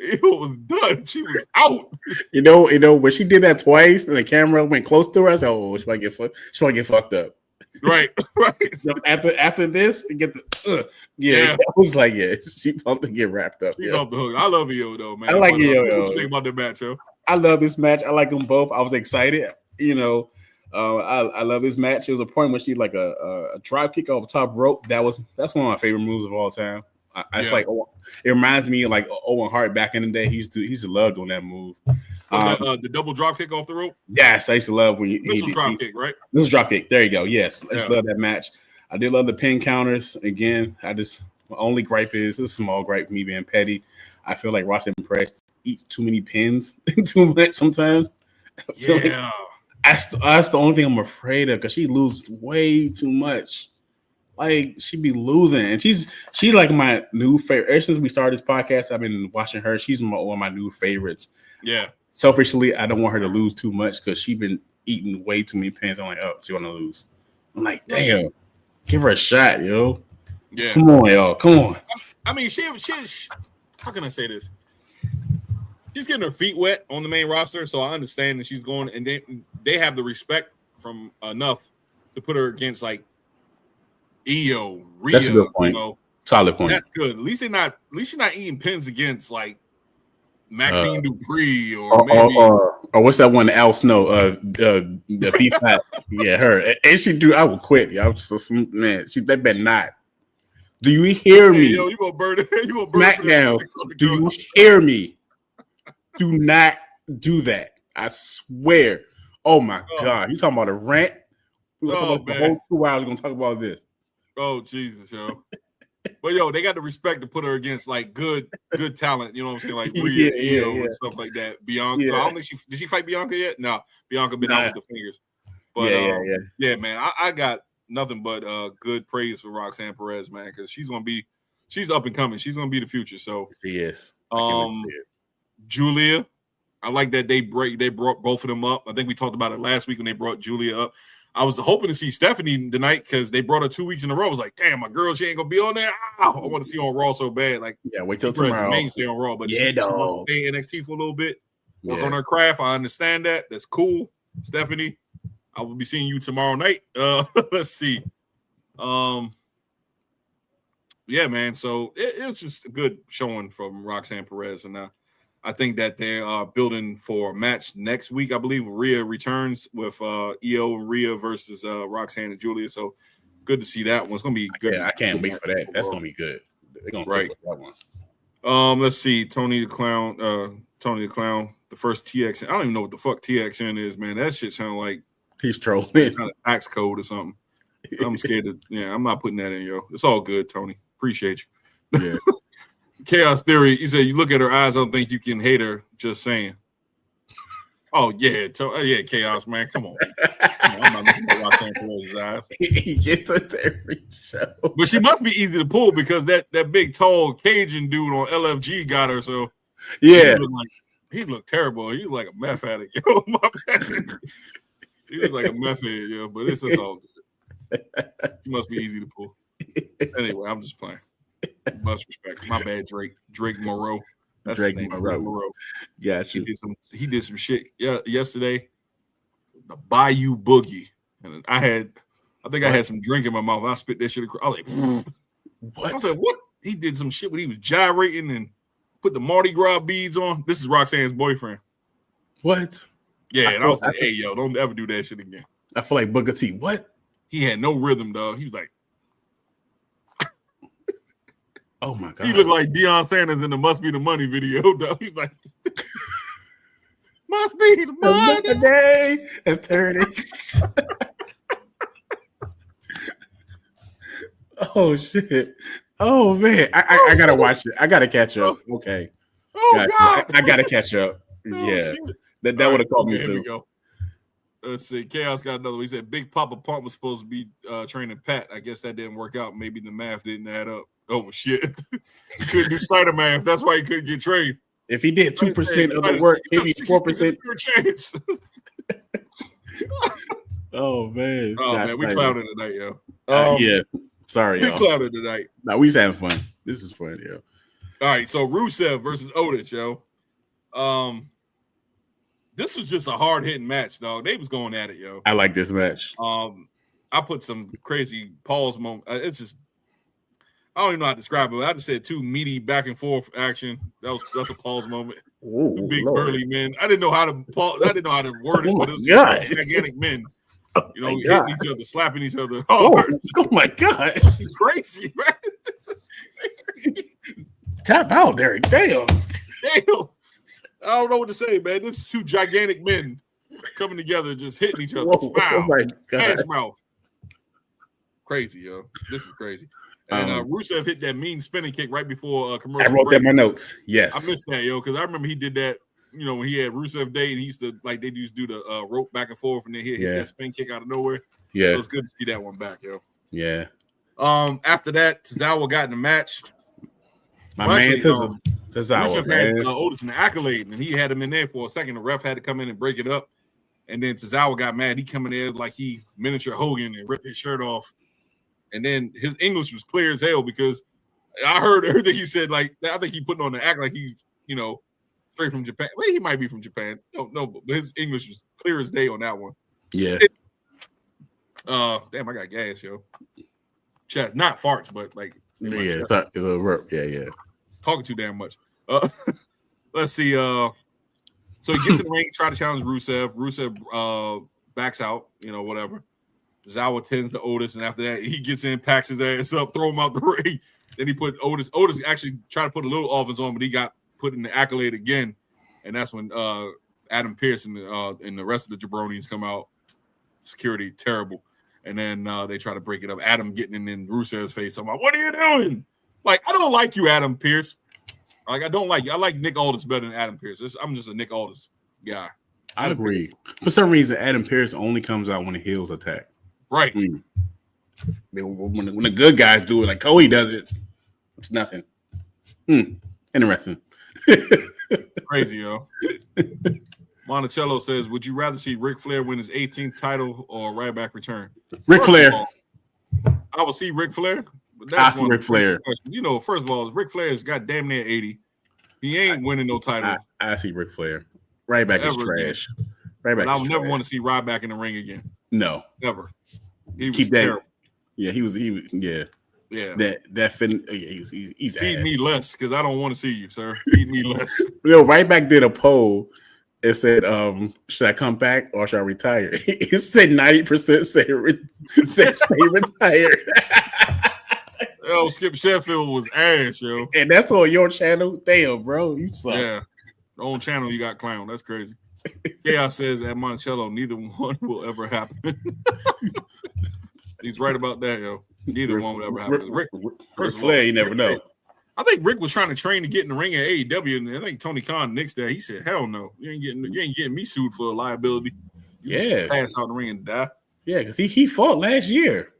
It was done. She was out. You know, when she did that twice and the camera went close to her, I said, "Oh, she might get fucked up." Right. So after this, get the I was like, she pumped to get wrapped up. She's off the hook. I love Iyo though, man. I like Iyo. What you think about the match, yo? I love this match. I like them both. I was excited. I love this match. It was a point when she like a drop kick off the top rope. That's one of my favorite moves of all time. It's like it reminds me of like Owen Hart back in the day. He used to love doing that move. The double drop kick off the rope. Yes, I used to love when this was drop kick, right? This was drop kick. There you go. Yes, I just love that match. I did love the pin counters. Again, my only gripe is a small gripe. Me being petty, I feel like Roxanne Perez eats too many pins too much sometimes. That's the only thing I'm afraid of because she loses way too much. Like she be losing, and she's like my new favorite. Ever since we started this podcast, I've been watching her. She's one of my new favorites. Yeah. Selfishly, I don't want her to lose too much because she's been eating way too many pins. I'm like, oh, she want to lose. I'm like, damn, give her a shot, yo. Yeah. Come on, y'all. Come on. I mean, she how can I say this? She's getting her feet wet on the main roster, so I understand that she's going, and they have the respect from enough to put her against like Iyo, Rhea. That's a good point. Solid point. That's good. At least she's not eating pins against like Maxine Dupree or maybe or what's that one? Al Snow, the beef hat. Yeah, her. And she do. I would quit. I was just, man. That better not. Do you hear me? Hey, yo, you gonna burn it? You gonna burn SmackDown. Do you hear me? Do not do that. I swear. Oh my God! You talking about a rant? We're gonna talk about the whole 2 hours. We're gonna talk about this. Oh Jesus, yo! But yo, they got the respect to put her against like good talent. You know what I'm saying? Like Rhea, Iyo, and stuff like that. Bianca. I don't think did she fight Bianca yet? No, Bianca been out with the fingers. But yeah, man. I got nothing but good praise for Roxanne Perez, man, because she's up and coming. She's gonna be the future. So she is. Julia, I like that they brought both of them up. I think we talked about it last week when they brought Julia up. I was hoping to see Stephanie tonight because they brought her 2 weeks in a row. I was like, damn, my girl, she ain't gonna be on there. Ow! I want to see her on Raw so bad. Like, wait till tomorrow. Mainstay on Raw, but she wants to stay in NXT for a little bit. Work on her craft. I understand that. That's cool, Stephanie. I will be seeing you tomorrow night. Let's see. Yeah, man. So it was just a good showing from Roxanne Perez, and I think that they are building for a match next week. I believe Rhea returns with Iyo and Rhea versus Roxanne and Julia. So good to see that one. It's gonna be good. Yeah, I can't wait for that. That's gonna be good. They're gonna right. that one. Let's see. Tony the Clown, the first TXN. I don't even know what the fuck TXN is, man. That shit sounds like he's trolling. Kind of tax code or something. I'm scared to. Yeah, I'm not putting that in, yo. It's all good, Tony. Appreciate you. Yeah. Chaos Theory. He said, "You look at her eyes. I don't think you can hate her. Just saying." Oh yeah, yeah, Chaos, man. Come on. I'm not looking at Roxanne Perez's eyes. He gets us every show. But she must be easy to pull because that big tall Cajun dude on LFG got her. So yeah, he looked terrible. He was like a meth addict. Yo, my bad. He was like a meth head, yo. But it's just all good. He must be easy to pull. Anyway, I'm just playing. Much respect. My bad, Drake Moreau. That's Drake his name, Moreau. Got you. He did some shit yesterday. The Bayou Boogie. And I think I had some drink in my mouth. I spit that shit across. I was like, what? I said, what? He did some shit when he was gyrating and put the Mardi Gras beads on. This is Roxanne's boyfriend. What? Yeah, and I was like, hey, yo, don't ever do that shit again. I feel like Booker T. What? He had no rhythm, dog. He was like, oh my God. He looked like Deion Sanders in the Must Be the Money video, dog. He's like, must be the money. The day is turning. Oh shit. Oh man. I gotta watch it. I gotta catch up. Okay. Oh God. I gotta catch up. Yeah. Shit. That would have called me too. Here we go. Let's see. Chaos got another one. He said Big Papa Pump was supposed to be training Pat. I guess that didn't work out. Maybe the math didn't add up. Oh shit. He couldn't do spider math. That's why he couldn't get trained. If he did 2% of the work, maybe 4%. Chance. Oh man. Oh man, we clouded tonight, yo. Yeah. Sorry, y'all. We clouded tonight. No, we just having fun. This is fun, yo. All right, so Rusev versus Otis, yo. This was just a hard-hitting match, dog. They was going at it, yo. I like this match. I put some crazy pause moment. It's just I don't even know how to describe it. I just said two meaty back and forth action. That's a pause moment. Ooh, big Lord. burly men. I didn't know how to word it, Oh but my it was God. gigantic men. You know, my hitting God. each other, slapping each other Oh, hard. oh my gosh. This is crazy, man. Tap out, Derek. Damn. Damn. I don't know what to say, man. This is two gigantic men coming together, just hitting each other. Whoa, Smile. oh my God. Smash mouth. Crazy, yo. This is crazy. And Rusev hit that mean spinning kick right before commercial I wrote break. that in my notes. Yes. I missed that, yo, because I remember he did that, you know, when he had Rusev Day, and he used to, like, they used to do the rope back and forth, and then he hit that spin kick out of nowhere. Yeah. So it's good to see that one back, yo. Yeah. After that, Tozawa got in the match. My man Tozawa, Rusev man. had Otis in the accolade, and he had him in there for a second. The ref had to come in and break it up. And then Tozawa got mad. He come in there like he miniature Hogan and ripped his shirt off. And then his English was clear as hell because I heard everything he said. Like, I think he putting on the act like he's, you know, straight from Japan. Well, he might be from Japan. No, but his English was clear as day on that one. Yeah. Damn, I got gas, yo. Chat, not farts, but like, Yeah, it's a verb. Yeah. talking too damn much. Let's see. So he gets in the ring, try to challenge Rusev. Rusev backs out, you know, whatever. Zawa tends to Otis, and after that, he gets in, packs his ass up, throw him out the ring. Then he put Otis. Otis actually tried to put a little offense on, but he got put in the accolade again. And that's when Adam Pearce and the rest of the jabronis come out. Security, terrible. And then they try to break it up. Adam getting in Rusev's face. I'm like, what are you doing? Like, I don't like you, Adam Pearce. Like, I don't like you. I like Nick Aldis better than Adam Pearce. I'm just a Nick Aldis guy. I agree. For some reason, Adam Pearce only comes out when the heels attack. Right. When the good guys do it, like Cody does it, it's nothing. Interesting. Crazy, yo. Monticello says, would you rather see Ric Flair win his 18th title or Ryback return? Ric Flair. I will see Ric Flair. But I see Ric Flair. You know, first of all, Ric Flair's got damn near 80. He ain't winning no title. I see Ric Flair. Ryback is trash. But I would never want to see Ryback in the ring again. No. Never. He was terrible. Yeah, he was yeah. Yeah. That fin he's feed me less because I don't want to see you, sir. Feed me less. You know, Ryback did a poll. It said, should I come back or should I retire? It said 90% say stay retired. Yo, Skip Sheffield was ass, yo. And that's on your channel? Damn, bro. You suck. Yeah. The own channel you got clown. That's crazy. Chaos says at Monticello, neither one will ever happen. He's right about that, yo. Neither one will ever happen. Rick Flair, you never know. I think Rick was trying to train to get in the ring at AEW, and I think Tony Khan nixed that. He said, "Hell no, you ain't getting me sued for liability. You pass out in the ring and die." Yeah, because he fought last year.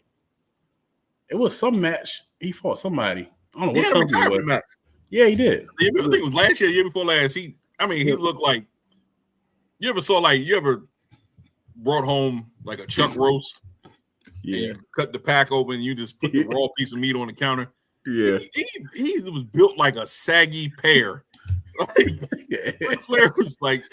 It was some match. He fought somebody. I don't know what company it was. Match. Yeah, he did. I think it was last year, the year before last. He looked like you ever brought home like a chuck roast. Yeah, and you cut the pack open. And you just put the raw piece of meat on the counter. Yeah, he was built like a saggy pear. Ric Flair was like,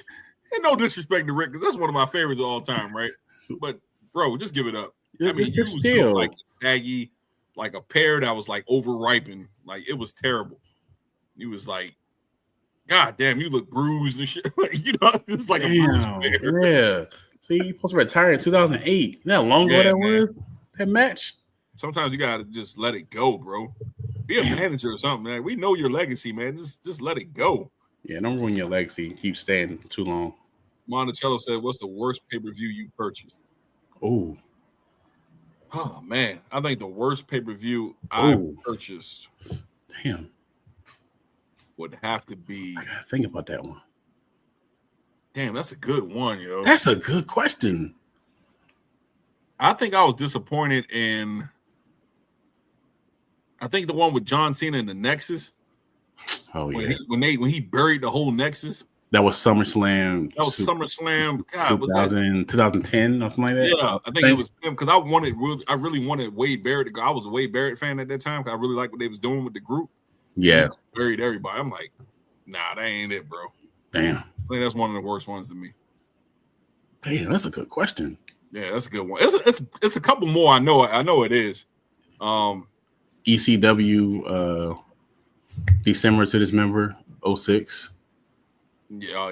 and no disrespect to Rick, because that's one of my favorites of all time, right? But bro, just give it up. I mean, you was built like saggy, like a pear that was like over-ripened. Like it was terrible. He was like, God damn, you look bruised and shit. Like, you know, it was like a bruised pear. Yeah. See, he supposed to retire in 2008. You know how long ago that was? That match? Sometimes you gotta just let it go, bro. Be a manager or something, man. We know your legacy, man. Just let it go. Yeah, don't ruin your legacy and keep staying too long. Monticello said, "What's the worst pay-per-view you purchased?" Oh man, I think the worst pay-per-view I purchased, would have to be. I gotta think about that one. Damn, that's a good one, yo. That's a good question. I think I was disappointed in. I think the one with John Cena and the Nexus. Oh yeah, when he buried the whole Nexus. That was SummerSlam. That was SummerSlam. God, 2010 or something like that. Yeah, I think it was him because I really wanted Wade Barrett to go. I was a Wade Barrett fan at that time because I really liked what they was doing with the group. Yeah, buried everybody. I'm like, nah, that ain't it, bro. Damn, I think that's one of the worst ones to me. Damn, that's a good question. Yeah, that's a good one. It's a couple more. I know it is. ECW December to Dismember 06. Yeah,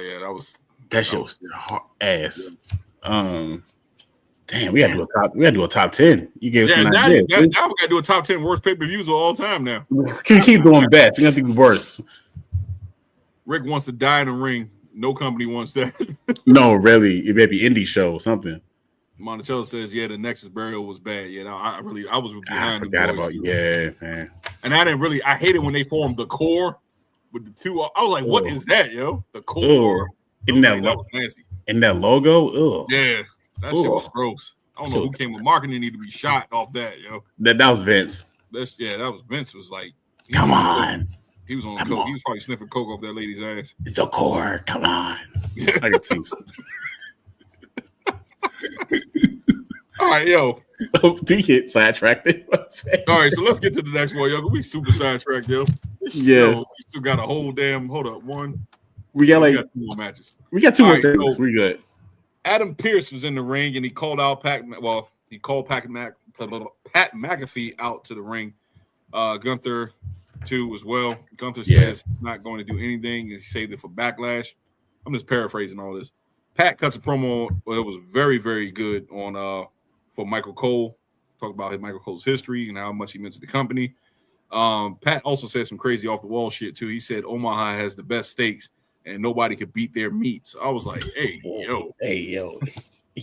that shit was hard ass. Damn, we gotta do a top 10. You gave us some ideas. Now we gotta do a top 10 worst pay-per-views of all time now. Can you keep doing best? We have to do worse. Rick wants to die in the ring. No company wants that. No, really. It may be indie show or something. Monticello says, yeah, the Nexus burial was bad. Yeah, I was behind the forgot about man. And I hated when they formed the core with the two. I was like, what is that, yo? The core. That was nasty. In that logo? Ugh. Yeah, that shit was gross. I don't know who came with marketing need to be shot off that, yo. That was Vince. That was Vince was like, come on. He was on coke. He was probably sniffing coke off that lady's ass. It's a core. Come on. I can see. All right, yo. Do you get sidetracked? All right, so let's get to the next one, yo. We super sidetracked, yo. Yeah. We still got a whole damn. Hold up, one. We got 2 more matches. We got 2 more things. We good. Adam Pearce was in the ring and he called out Pat McAfee out to the ring. Gunther too as well. Gunther says he's not going to do anything. He saved it for Backlash. I'm just paraphrasing all this. Pat cuts a promo. Well, it was very, very good on for Michael Cole. Talk about Michael Cole's history and how much he meant to the company. Pat also said some crazy off the wall shit too. He said Omaha has the best steaks and nobody could beat their meat. So I was like, hey yo.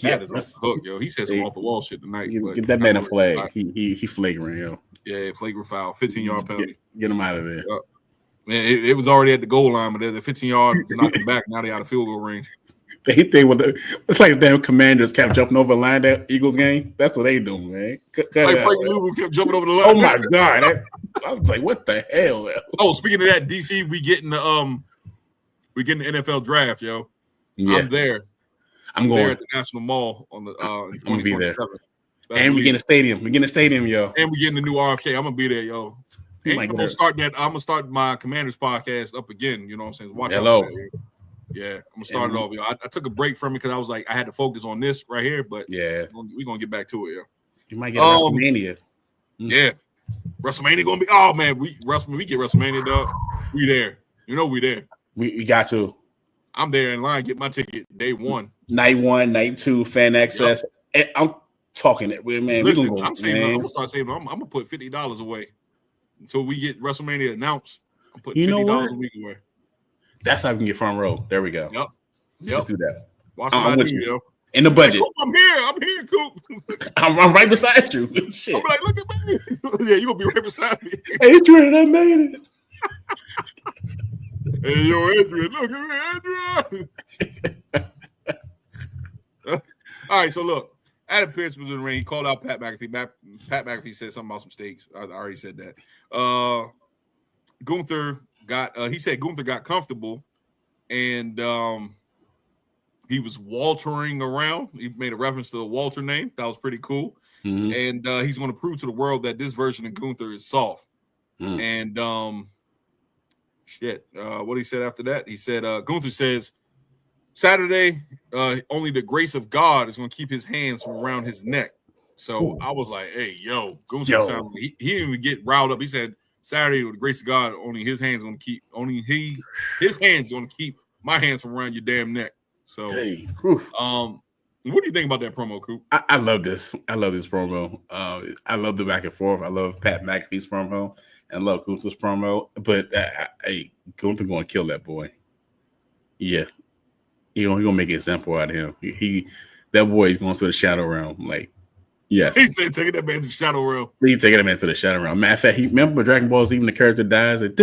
That is off the hook, yo. He said some off the wall shit tonight. Get that man a flag. He flagrant, yo. Yeah, flagrant foul, 15-yard penalty. Get him out of there. Man, it was already at the goal line, but the 15-yard knocked him back. Now they out of field goal range. It's like the damn Commanders kept jumping over the line that Eagles game. That's what they doing, man. Like Frankie Louvu kept jumping over the line. Oh my god! I was like, what the hell? Oh, speaking of that, DC, we getting the NFL draft, yo. Yeah. I'm there. I'm going there at the National Mall on the. I'm gonna be there. And we get a stadium. We get a stadium, yo. And we getting the new RFK. I'm gonna be there, yo. I'm gonna start my Commanders podcast up again. You know what I'm saying? Watch Hello. Yeah, I'm gonna start it off. Yo. I took a break from it because I was like, I had to focus on this right here. But yeah, we're gonna get back to it, yo. You might get WrestleMania. Yeah, WrestleMania gonna be. Oh man, we get WrestleMania, dog. We there. You know we there. We got to. I'm there in line. Get my ticket day 1. Night 1, night 2, fan access. Yep. I'm talking it, man. Listen, I'm gonna start saving. I'm gonna put $50 away until we get WrestleMania announced, I'm putting $50 a week away. That's how we can get front row. There we go. Yep. Let's do that. Watch what I do, yo. In the budget. Hey, Coop, I'm here, Coop. I'm right beside you. Shit. I'm like, look at me. Yeah, you gonna be right beside me. Adrian, I made it. Hey, yo, Adrian, look at me, Adrian. All right, so look, Adam Pearce was in the ring. He called out Pat McAfee. Pat McAfee said something about some steaks. I already said that. Gunther got comfortable, and he was waltering around. He made a reference to the Walter name. That was pretty cool. Mm-hmm. And he's going to prove to the world that this version of Gunther is soft. And what he said after that? He said, Gunther says, Saturday, only the grace of God is going to keep his hands from around his neck. So I was like, hey, yo, Gunther, he didn't even get riled up. He said, Saturday, with the grace of God, only his hands going to keep, his hands going to keep my hands from around your damn neck. So, what do you think about that promo, Coop? I love this. I love this promo. I love the back and forth. I love Pat McAfee's promo. I love Gunther's promo. But Gunther going to kill that boy. Yeah. He gonna make an example out of him. That boy is going to the shadow realm. Like, yes. He said taking that man to the shadow realm. He's taking that man to the shadow realm. Matter of fact, remember Dragon Ball Z, even the character dies. Like,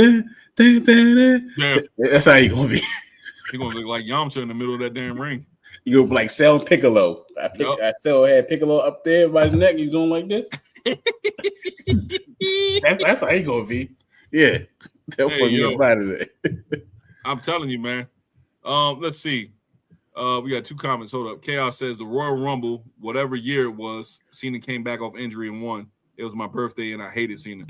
that's how he gonna be. He gonna look like Yamcha in the middle of that damn ring. You go like Cell and Piccolo. I Cell had Piccolo up there by his neck. You doing like this? that's how he gonna be. Yeah. I'm telling you, man. Let's see. We got two comments. Hold up. Chaos says the Royal Rumble, whatever year it was, Cena came back off injury and won. It was my birthday and I hated Cena.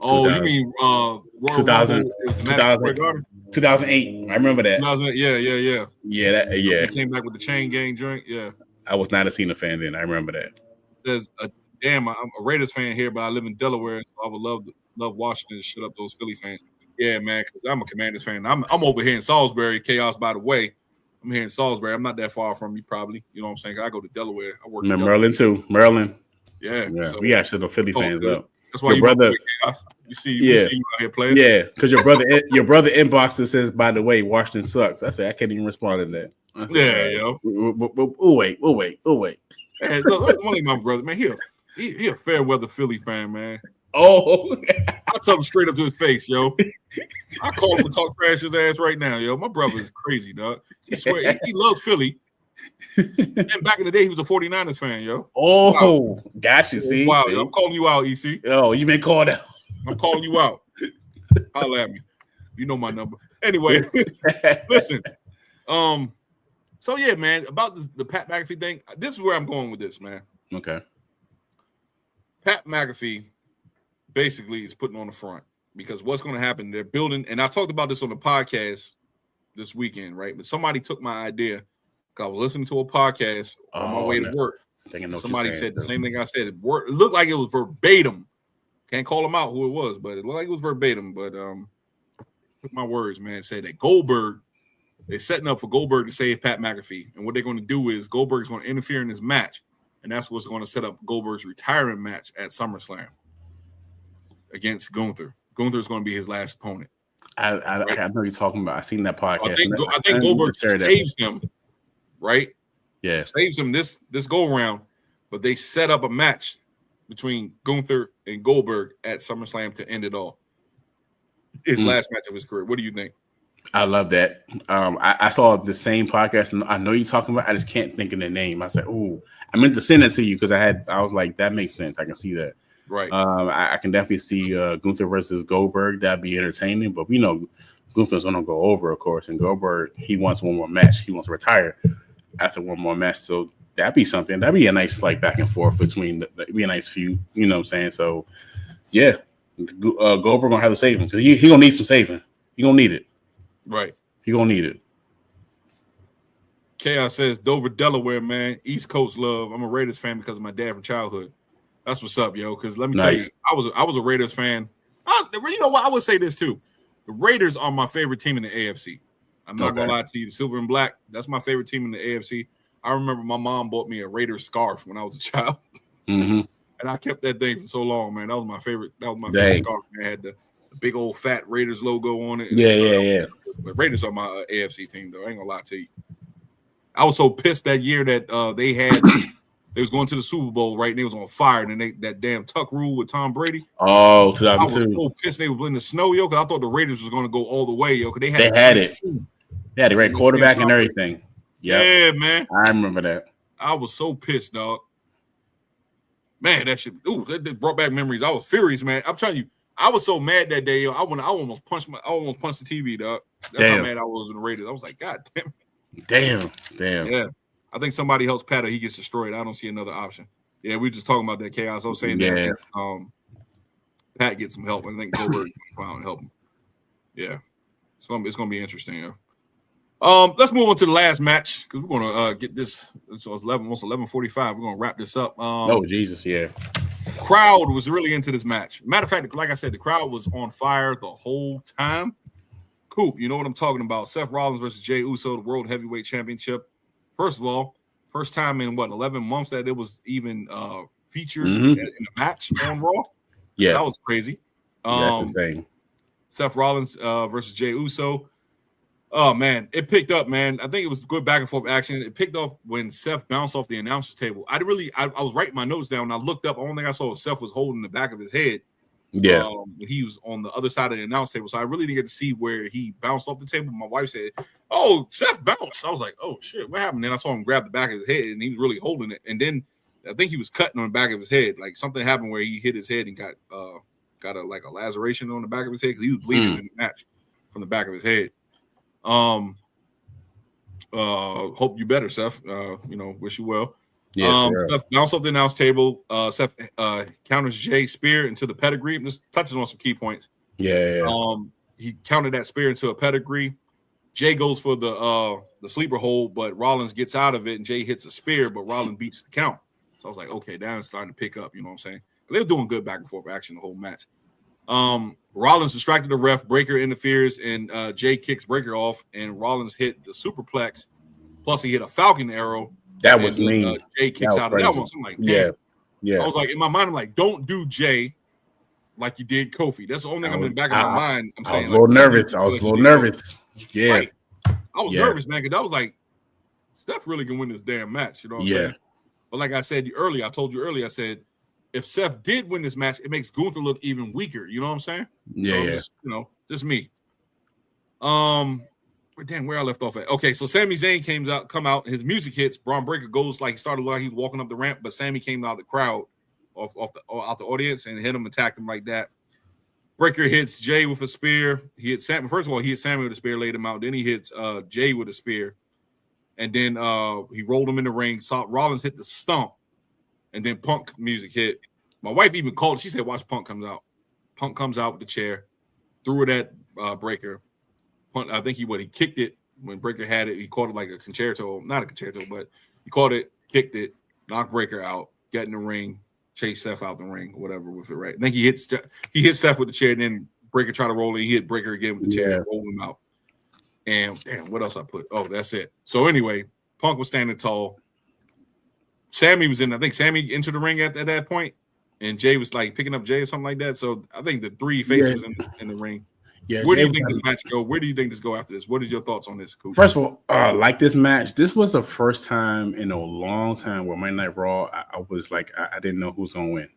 Oh, you mean Royal 2000, Rumble? 2008. I remember that. 2008. Yeah. Yeah. He came back with the chain gang drink. Yeah. I was not a Cena fan then. I remember that. It says, damn, I'm a Raiders fan here, but I live in Delaware, so I would love Washington to shut up those Philly fans. Yeah, man, because I'm a Commanders fan. I'm over here in Salisbury, Chaos, by the way. I'm here in Salisbury. I'm not that far from you, probably. You know what I'm saying? I go to Delaware. I work in Maryland, too. Maryland. Yeah. So, we actually know Philly fans up. That's why your brother. You see you out here playing. Yeah, because your brother inboxer says, by the way, Washington sucks. I said I can't even respond to that. Yo. We'll wait. Hey, look, that's only my brother, man. He a fair weather Philly fan, man. Oh, I'll tell him straight up to his face, yo. I call him to talk trash his ass right now, yo. My brother is crazy, dog. He swear he loves Philly. And back in the day, he was a 49ers fan, yo. Oh, wow. Gotcha. See, wow, yo. I'm calling you out, EC. Oh, you been called out. I'm calling you out. Holla at me. You know my number. Anyway, listen. So yeah, man, about the Pat McAfee thing, this is where I'm going with this, man. Okay. Pat McAfee basically is putting on the front because what's going to happen, they're building, and I talked about this on the podcast this weekend, right? But somebody took my idea because I was listening to a podcast on my way to work. Somebody said the same thing I said. It looked like it was verbatim. Can't call him out who it was, but it looked like it was verbatim. But took my words, man. Said that Goldberg, they're setting up for Goldberg to save Pat McAfee. And what they're going to do is Goldberg's going to interfere in this match. And that's what's going to set up Goldberg's retirement match at SummerSlam against Gunther. Gunther's going to be his last opponent. I know you're talking about. I seen that podcast. I think Goldberg saves him, right? Yeah. Saves him this go around, but they set up a match between Gunther and Goldberg at SummerSlam to end it all. His last match of his career. What do you think? I love that. I saw the same podcast, and I know you're talking about. I just can't think of the name. I said, "Oh, I meant to send it to you because I was like, that makes sense. I can see that." Right. I can definitely see Gunther versus Goldberg. That'd be entertaining. But we know Gunther's gonna go over, of course, and Goldberg he wants one more match. He wants to retire after one more match. So that'd be something. That'd be a nice like back and forth between. Be a nice feud. You know what I'm saying? So yeah, Goldberg gonna have to save him because he gonna need some saving. He gonna need it. Right. You're going to need it. Chaos says, Dover, Delaware, man. East Coast love. I'm a Raiders fan because of my dad from childhood. That's what's up, yo. Because let me tell you, I was a Raiders fan. You know what? I would say this, too. The Raiders are my favorite team in the AFC. I'm not going to lie to you. The silver and black, that's my favorite team in the AFC. I remember my mom bought me a Raiders scarf when I was a child. Mm-hmm. And I kept that thing for so long, man. That was my favorite. That was my favorite scarf. Man, it had the big old fat Raiders logo on it. Yeah. The Raiders are my AFC team, though. I ain't gonna lie to you. I was so pissed that year that they was going to the Super Bowl, right? And they was on fire. And then that damn tuck rule with Tom Brady. Oh, I was 2002. so pissed they were in the snow, yo, because I thought the Raiders was going to go all the way, yo, because They had it. They had the right quarterback and everything. Yep. Yeah, man. I remember that. I was so pissed, dog. Man, that shit. Ooh, that brought back memories. I was furious, man. I'm telling you, I was so mad that day, yo. I almost punched the TV, dog. That's how mad I was in the Raiders. I was like, God damn. Damn. Yeah. I think somebody helps Pat or he gets destroyed. I don't see another option. Yeah, we were just talking about that chaos. I was saying that Pat gets some help. I think Goldberg can come out and help him. Yeah. It's gonna be interesting, yeah. Let's move on to the last match because we're gonna get this. So it's almost 11:45. We're gonna wrap this up. Oh Jesus, yeah. Crowd was really into this match. Matter of fact, like I said, the crowd was on fire the whole time. Coop, you know what I'm talking about? Seth Rollins versus Jey Uso, the World Heavyweight Championship. First of all, first time in 11 months that it was even featured in a match on Raw. Yeah, that was crazy. That's insane. Seth Rollins versus Jey Uso. Oh man, it picked up, man. I think it was good back and forth action. It picked up when Seth bounced off the announcer's table. I was writing my notes down and I looked up. The only thing I saw was Seth was holding the back of his head. Yeah. He was on the other side of the announce table. So I really didn't get to see where he bounced off the table. My wife said, "Oh, Seth bounced." I was like, "Oh shit, what happened?" Then I saw him grab the back of his head and he was really holding it. And then I think he was cutting on the back of his head. Like something happened where he hit his head and got a laceration on the back of his head because he was bleeding in the match from the back of his head. Hope you better, Seth. Wish you well. Yeah, Seth bounced off the announce table. Seth counters Jey spear into the pedigree. I'm just touching on some key points. Yeah. He countered that spear into a pedigree. Jey goes for the sleeper hold, but Rollins gets out of it, and Jey hits a spear, but Rollins beats the count. So I was like, okay, that's starting to pick up. You know what I'm saying? But they were doing good back and forth action the whole match. Rollins distracted the ref. Breakker interferes, and Jey kicks Breakker off, and Rollins hit the superplex. Plus, he hit a Falcon arrow. That was mean. Jey kicks out of that one. So I'm like, damn. Yeah. I was like, in my mind, I'm like, don't do Jey like you did Kofi. That's the only thing I'm in the back of my mind. I'm saying, I was a little nervous. I was a little nervous. Yeah. Right. I was nervous, man, because I was like, Steph really can win this damn match. You know what I'm saying? But like I said earlier, I said, if Seth did win this match, it makes Gunther look even weaker. You know what I'm saying? Yeah. So just me. Where I left off at. Okay, so Sami Zayn come out, his music hits. Bron Breakker goes like he started like he was walking up the ramp, but Sami came out of the crowd, out the audience, and hit him, attacked him like that. Breakker hits Jey with a spear. He hit Sami. First of all, he hit Sami with a spear, laid him out. Then he hits Jey with a spear, and then he rolled him in the ring. Saw Rollins hit the stump, and then Punk music hit. My wife even called. She said, "Watch Punk comes out." Punk comes out with the chair, threw it at Breakker. Punk, I think he kicked it when Breakker had it. He caught it like a concerto, not a concerto, but he caught it, kicked it, knocked Breakker out, got in the ring, chased Seth out the ring, whatever with it, right? I think he hit Seth with the chair, and then Breakker tried to roll it. He hit Breakker again with the chair, and rolled him out. And damn, what else I put? Oh, that's it. So anyway, Punk was standing tall. Sami was in. I think Sami entered the ring at that point, and Jey was like picking up Jey or something like that. So I think the three faces in the ring. Yeah, where do you think this match go? Where do you think this go after this? What is your thoughts on this, Coach? First of all, like this match, this was the first time in a long time where Monday Night Raw, I was like, I didn't know who was going to win.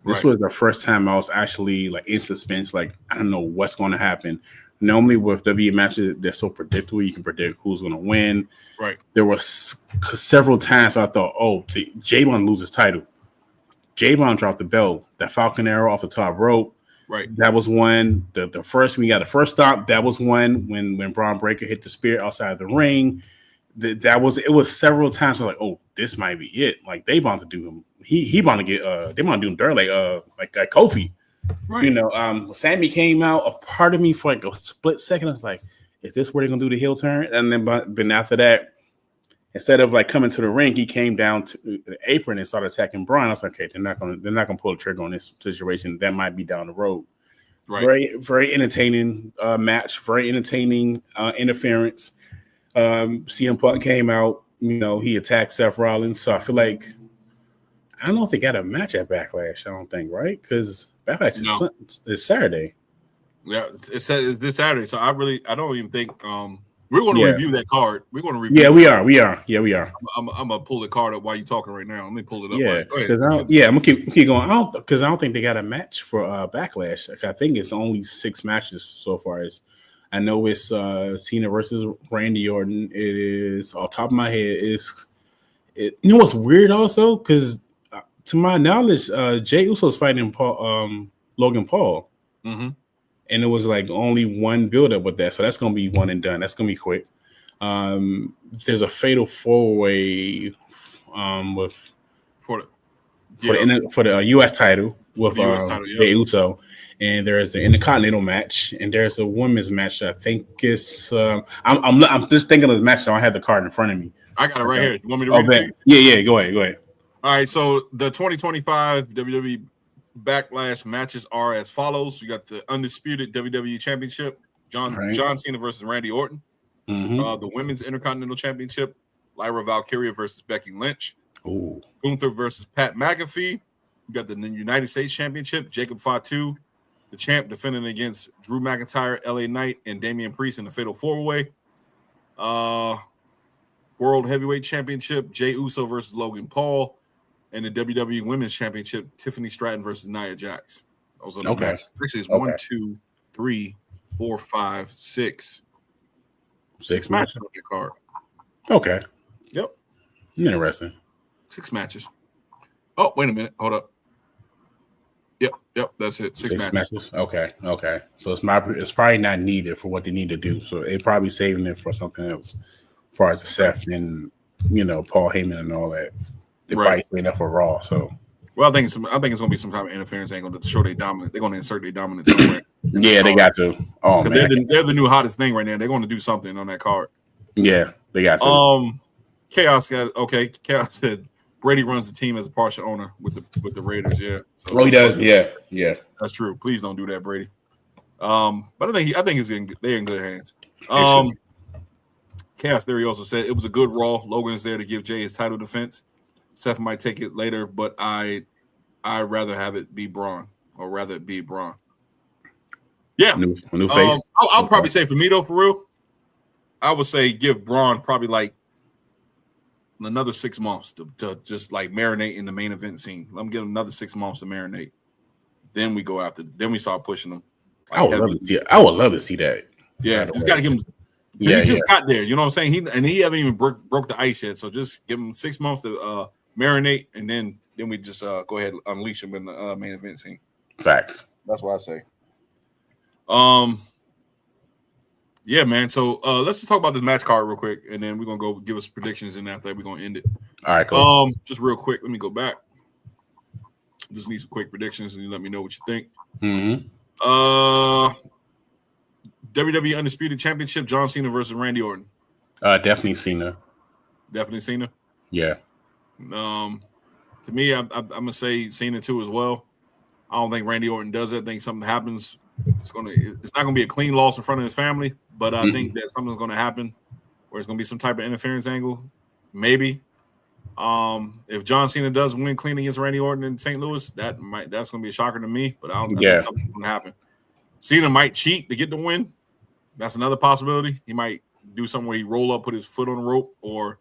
This was the first time I was actually like in suspense, like I don't know what's going to happen. Normally with WWE matches, they're so predictable. You can predict who's going to win. Right. There was several times where I thought, oh, Jey Bond loses title. Jey Bond dropped the belt. That Falcon Arrow off the top rope. Right. That was one. The first we got the first stop. That was one when Bron Breakker hit the spear outside the ring. It was several times. I was like, oh, this might be it. Like they want to do him. He want to get they want to do him dirty like Kofi. Right. You know, Sami came out. A part of me for like a split second, I was like, is this where they're gonna do the heel turn? And then after that, instead of like coming to the ring, he came down to the apron and started attacking Braun. I was like, okay, they're not gonna pull the trigger on this situation. That might be down the road. Right. Very, very entertaining match. Very entertaining interference. CM Punk came out. You know, he attacked Seth Rollins. So I feel like I don't think they got a match at Backlash. I don't think, right? Because Backlash is Saturday. Yeah, it's this Saturday. So I don't even think we're going to review that card. We're going to review. Yeah, we are. Yeah, we are. I'm gonna pull the card up while you're talking right now. Let me pull it up. Yeah, right. Go ahead. I'm gonna keep going. I don't think they got a match for Backlash. I think it's only 6 matches so far. I know it's Cena versus Randy Orton. It is off the top of my head. You know what's weird also? Because to my knowledge, Jey Uso's fighting Logan Paul, and it was like only one build up with that. So that's gonna be one and done. That's gonna be quick. There's a fatal 4-way for the U.S. title with Jey Uso, and there's the Intercontinental match, and there's a women's match. I think it's I'm just thinking of the match, so I have the card in front of me. I got it right here. You want me to read it? Yeah. Go ahead. All right. So the 2025 WWE Backlash matches are as follows: you got the undisputed WWE Championship, John Cena versus Randy Orton. The Women's Intercontinental Championship, Lyra Valkyria versus Becky Lynch. Ooh. Gunther versus Pat McAfee. You got the United States Championship, Jacob Fatu, the champ, defending against Drew McIntyre, LA Knight, and Damian Priest in the Fatal 4-Way. World Heavyweight Championship, Jey Uso versus Logan Paul, and the WWE Women's Championship, Tiffany Stratton versus Nia Jax. Those are the matches. Actually, it's 1, 2, 3, 4, 5, 6. 6 matches on your card. Okay. Yep. Interesting. 6 matches. Oh, wait a minute. Hold up. Yep. That's it. 6 matches. Okay. So it's probably not needed for what they need to do. So they're probably saving it for something else, as far as the Seth and Paul Heyman and all that. They're probably saving that for Raw. So. Well, I think it's going to be some type of interference angle to show they dominant. They're going to insert their dominance somewhere. Yeah, they got to. Oh man, they're the new hottest thing right now. They're going to do something on that card. Yeah, they got to. Chaos said Brady runs the team as a partial owner with the Raiders. Yeah. So, he does. Yeah. That's true. Please don't do that, Brady. But I think they're in good hands. Chaos Theory also said it was a good Raw. Logan's there to give Jey his title defense. Seth might take it later, but I'd rather have it be Braun, or rather it be Braun. Yeah. New face. I'll probably say for me though, for real, I would say give Braun probably like another 6 months to just like marinate in the main event scene. Let him give him another 6 months to marinate. Then we go after. Then we start pushing them. Like I would love to see that. Yeah, just gotta give him. He just got there. You know what I'm saying? He haven't even broke the ice yet. So just give him 6 months to marinate, and then we just go ahead and unleash him in the main event scene. Facts. That's what I say. Yeah, man. So let's just talk about this match card real quick, and then we're gonna go give us predictions, and after that we're gonna end it. All right, cool. Just real quick, let me go back. Just need some quick predictions, and you let me know what you think. WWE Undisputed Championship, John Cena versus Randy Orton. Definitely Cena. Definitely Cena. Yeah. To me, I'm gonna say Cena too as well. I don't think Randy Orton does it. I think something happens. It's not gonna be a clean loss in front of his family, but I think that something's gonna happen where it's gonna be some type of interference angle. Maybe. If John Cena does win clean against Randy Orton in St. Louis, that's gonna be a shocker to me. But I think something's gonna happen. Cena might cheat to get the win. That's another possibility. He might do something where he roll up, put his foot on the rope, or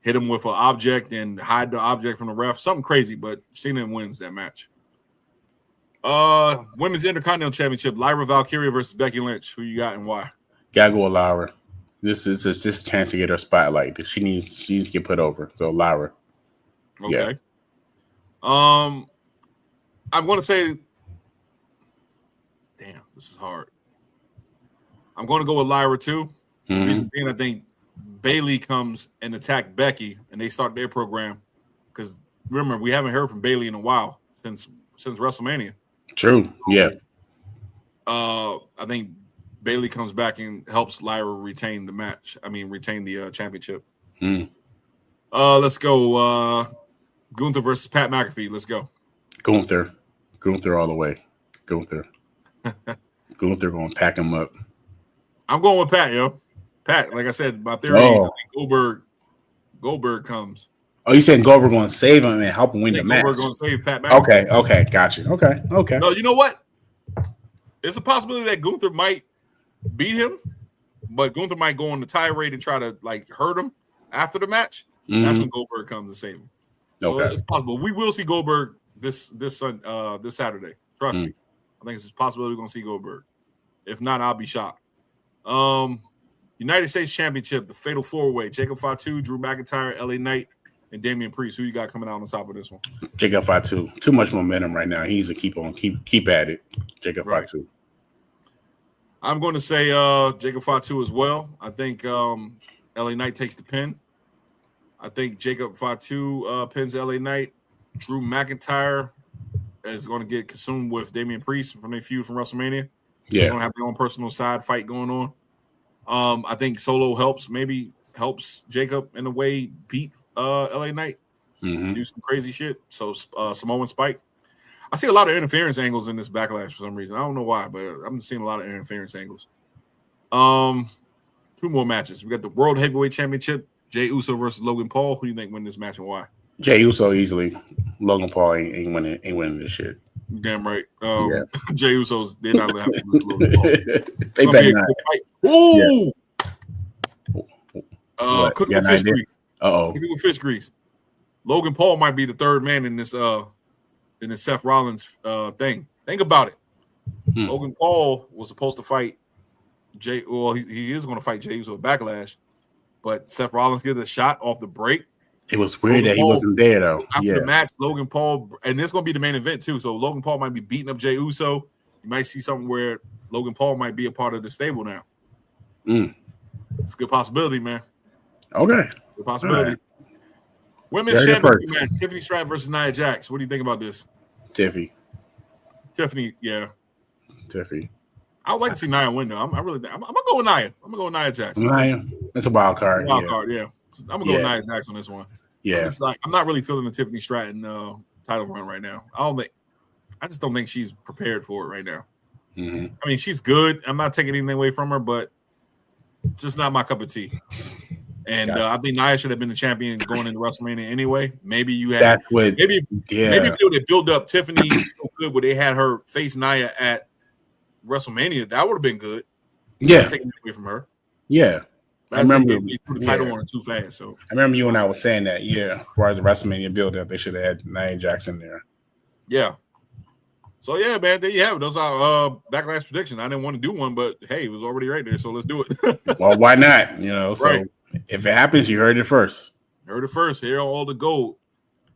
hit him with an object and hide the object from the ref. Something crazy, but Cena wins that match. Women's Intercontinental Championship, Lyra Valkyria versus Becky Lynch. Who you got and why? Gotta go with Lyra. This is just a chance to get her spotlight. She needs to get put over. So Lyra. Okay. Yeah. I'm going to say, damn, this is hard. I'm going to go with Lyra too. The reason being, I think Bayley comes and attack Becky, and they start their program. Because remember, we haven't heard from Bayley in a while since WrestleMania. True. Yeah. I think Bayley comes back and helps Lyra retain the match. Retain the championship. Let's go. Gunther versus Pat McAfee. Let's go. Gunther all the way. Gunther going to pack him up. I'm going with Pat, yo. Pat, like I said, my theory, I think Goldberg comes. Oh, you saying Goldberg going to save him and help him win the match? Goldberg going to save Pat McAfee. Okay, gotcha. Okay. No, you know what? There's a possibility that Gunther might beat him, but Gunther might go on the tirade and try to like hurt him after the match. Mm-hmm. That's when Goldberg comes to save him. So it's possible. We will see Goldberg this Saturday. Trust me. I think it's a possibility we're going to see Goldberg. If not, I'll be shocked. United States Championship, the Fatal 4-Way. Jacob Fatu, Drew McIntyre, LA Knight, and Damian Priest. Who you got coming out on top of this one? Jacob Fatu. Too much momentum right now. He needs to keep at it. Jacob Fatu. I'm going to say Jacob Fatu as well. I think LA Knight takes the pin. I think Jacob Fatu pins LA Knight. Drew McIntyre is going to get consumed with Damian Priest from their feud from WrestleMania. So they're going to have their own personal side fight going on. I think Solo helps Jacob in a way beat LA Knight. Do some crazy shit. So Samoan Spike. I see a lot of interference angles in this Backlash for some reason. I don't know why, but I'm seeing a lot of interference angles. 2 more matches. We got the World Heavyweight Championship. Jey Uso versus Logan Paul. Who do you think win this match and why? Jey Uso easily. Logan Paul ain't winning this shit. Damn right. Jey Uso's they're not gonna have to lose Logan Paul. They better not. Ooh. Yeah. Cooking with fish grease. Cooking with fish grease. Logan Paul might be the third man in this Seth Rollins thing. Think about it. Logan Paul was supposed to fight Jey. Well, he is going to fight Jey Uso at Backlash, but Seth Rollins gets a shot off the break. It was weird that he wasn't there though. After the match, Logan Paul, and this is going to be the main event too. So Logan Paul might be beating up Jey Uso. You might see something where Logan Paul might be a part of the stable now. It's a good possibility, man. Okay, good possibility. Right. Women's championship match: Tiffany Stratton versus Nia Jax. What do you think about this? Tiffany, yeah. Tiffany. I would like to see Nia win though. I'm gonna go with Nia. I'm gonna go with Nia Jax. Nia, it's a wild card. Yeah. I'm gonna go with Nia Jax on this one. Yeah, I'm not really feeling the Tiffany Stratton title run right now. I just don't think she's prepared for it right now. I mean, she's good. I'm not taking anything away from her, but it's just not my cup of tea. And I think Nia should have been the champion going into WrestleMania anyway. Maybe you had maybe if they would have built up Tiffany so good where they had her face Nia at WrestleMania, that would have been good. Taking it away from her. Yeah. I remember they put the title on her too fast. So I remember you and I was saying that, as far as the WrestleMania build up, they should have had Nia Jax in there. Yeah. So yeah, man, there you have it. Those are Backlash predictions. I didn't want to do one, but hey, it was already right there, so let's do it. Well, why not? So right. If it happens, you heard it first. Here all the gold.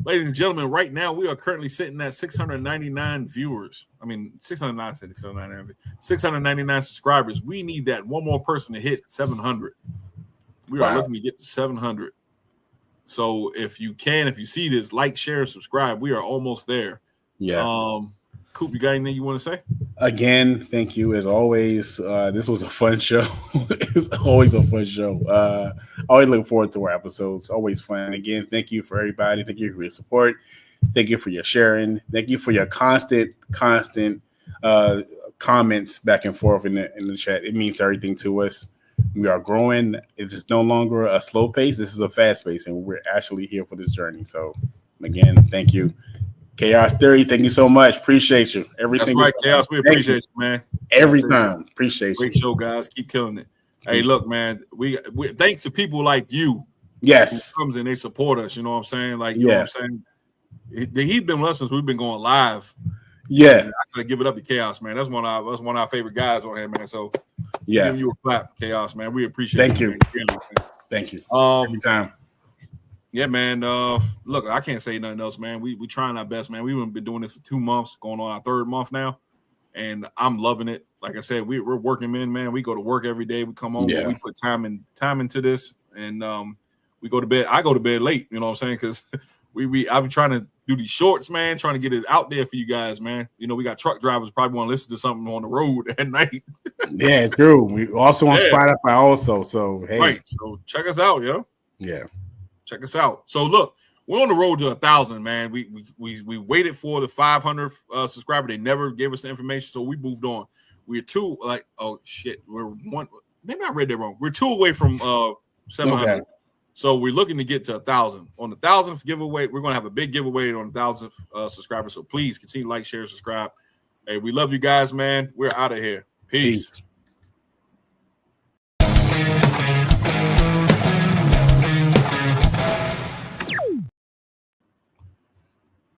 Ladies and gentlemen, right now we are currently sitting at 699 viewers. I mean, 699 subscribers. We need that one more person to hit 700. We are looking to get to 700. So if you see this, like, share, subscribe. We are almost there. Yeah. Coop, you got anything you want to say? Again, thank you as always. This was a fun show. It's always a fun show. Always look forward to our episodes. Always fun. Again, thank you for everybody. Thank you for your support. Thank you for your sharing. Thank you for your constant comments back and forth in the chat. It means everything to us. We are growing. It's no longer a slow pace. This is a fast pace, and we're actually here for this journey. So, again, thank you. Chaos Theory, thank you so much. Appreciate you. That's right, Chaos. We appreciate you, man. Every time. Appreciate you. Great show, guys. Keep killing it. Hey, look, man, we thanks to people like you. Yes. Who comes and they support us, you know what I'm saying? Like, you know what I'm saying? He's been with us since we've been going live. Yeah. And I gotta give it up to Chaos, man. That's one of our favorite guys on here, man. So giving you a clap, Chaos, man. We appreciate Thank you. Man. Thank you. Every time. Yeah, man. Look, I can't say nothing else, man. We trying our best, man. We've been doing this for 2 months, going on our 3rd month now, and I'm loving it. Like I said, we're working men, man. We go to work every day. We come home, we put time into this, and we go to bed. I go to bed late, you know what I'm saying? Because I've been trying to do these shorts, man, trying to get it out there for you guys, man. You know, we got truck drivers probably want to listen to something on the road at night. Yeah, true. We also on Spotify also. So hey, right. So check us out, yo. Yeah. Check us out. So look, we're on the road to 1,000, man. We waited for the 500 subscriber. They never gave us the information, so we moved on. We're 2 like, oh shit, we're 1. Maybe I read that wrong. We're 2 away from 700. So we're looking to get to 1,000. On the 1,000th giveaway, we're going to have a big giveaway on the 1,000th subscribers. So please continue to like, share, subscribe. Hey, we love you guys, man. We're out of here. Peace.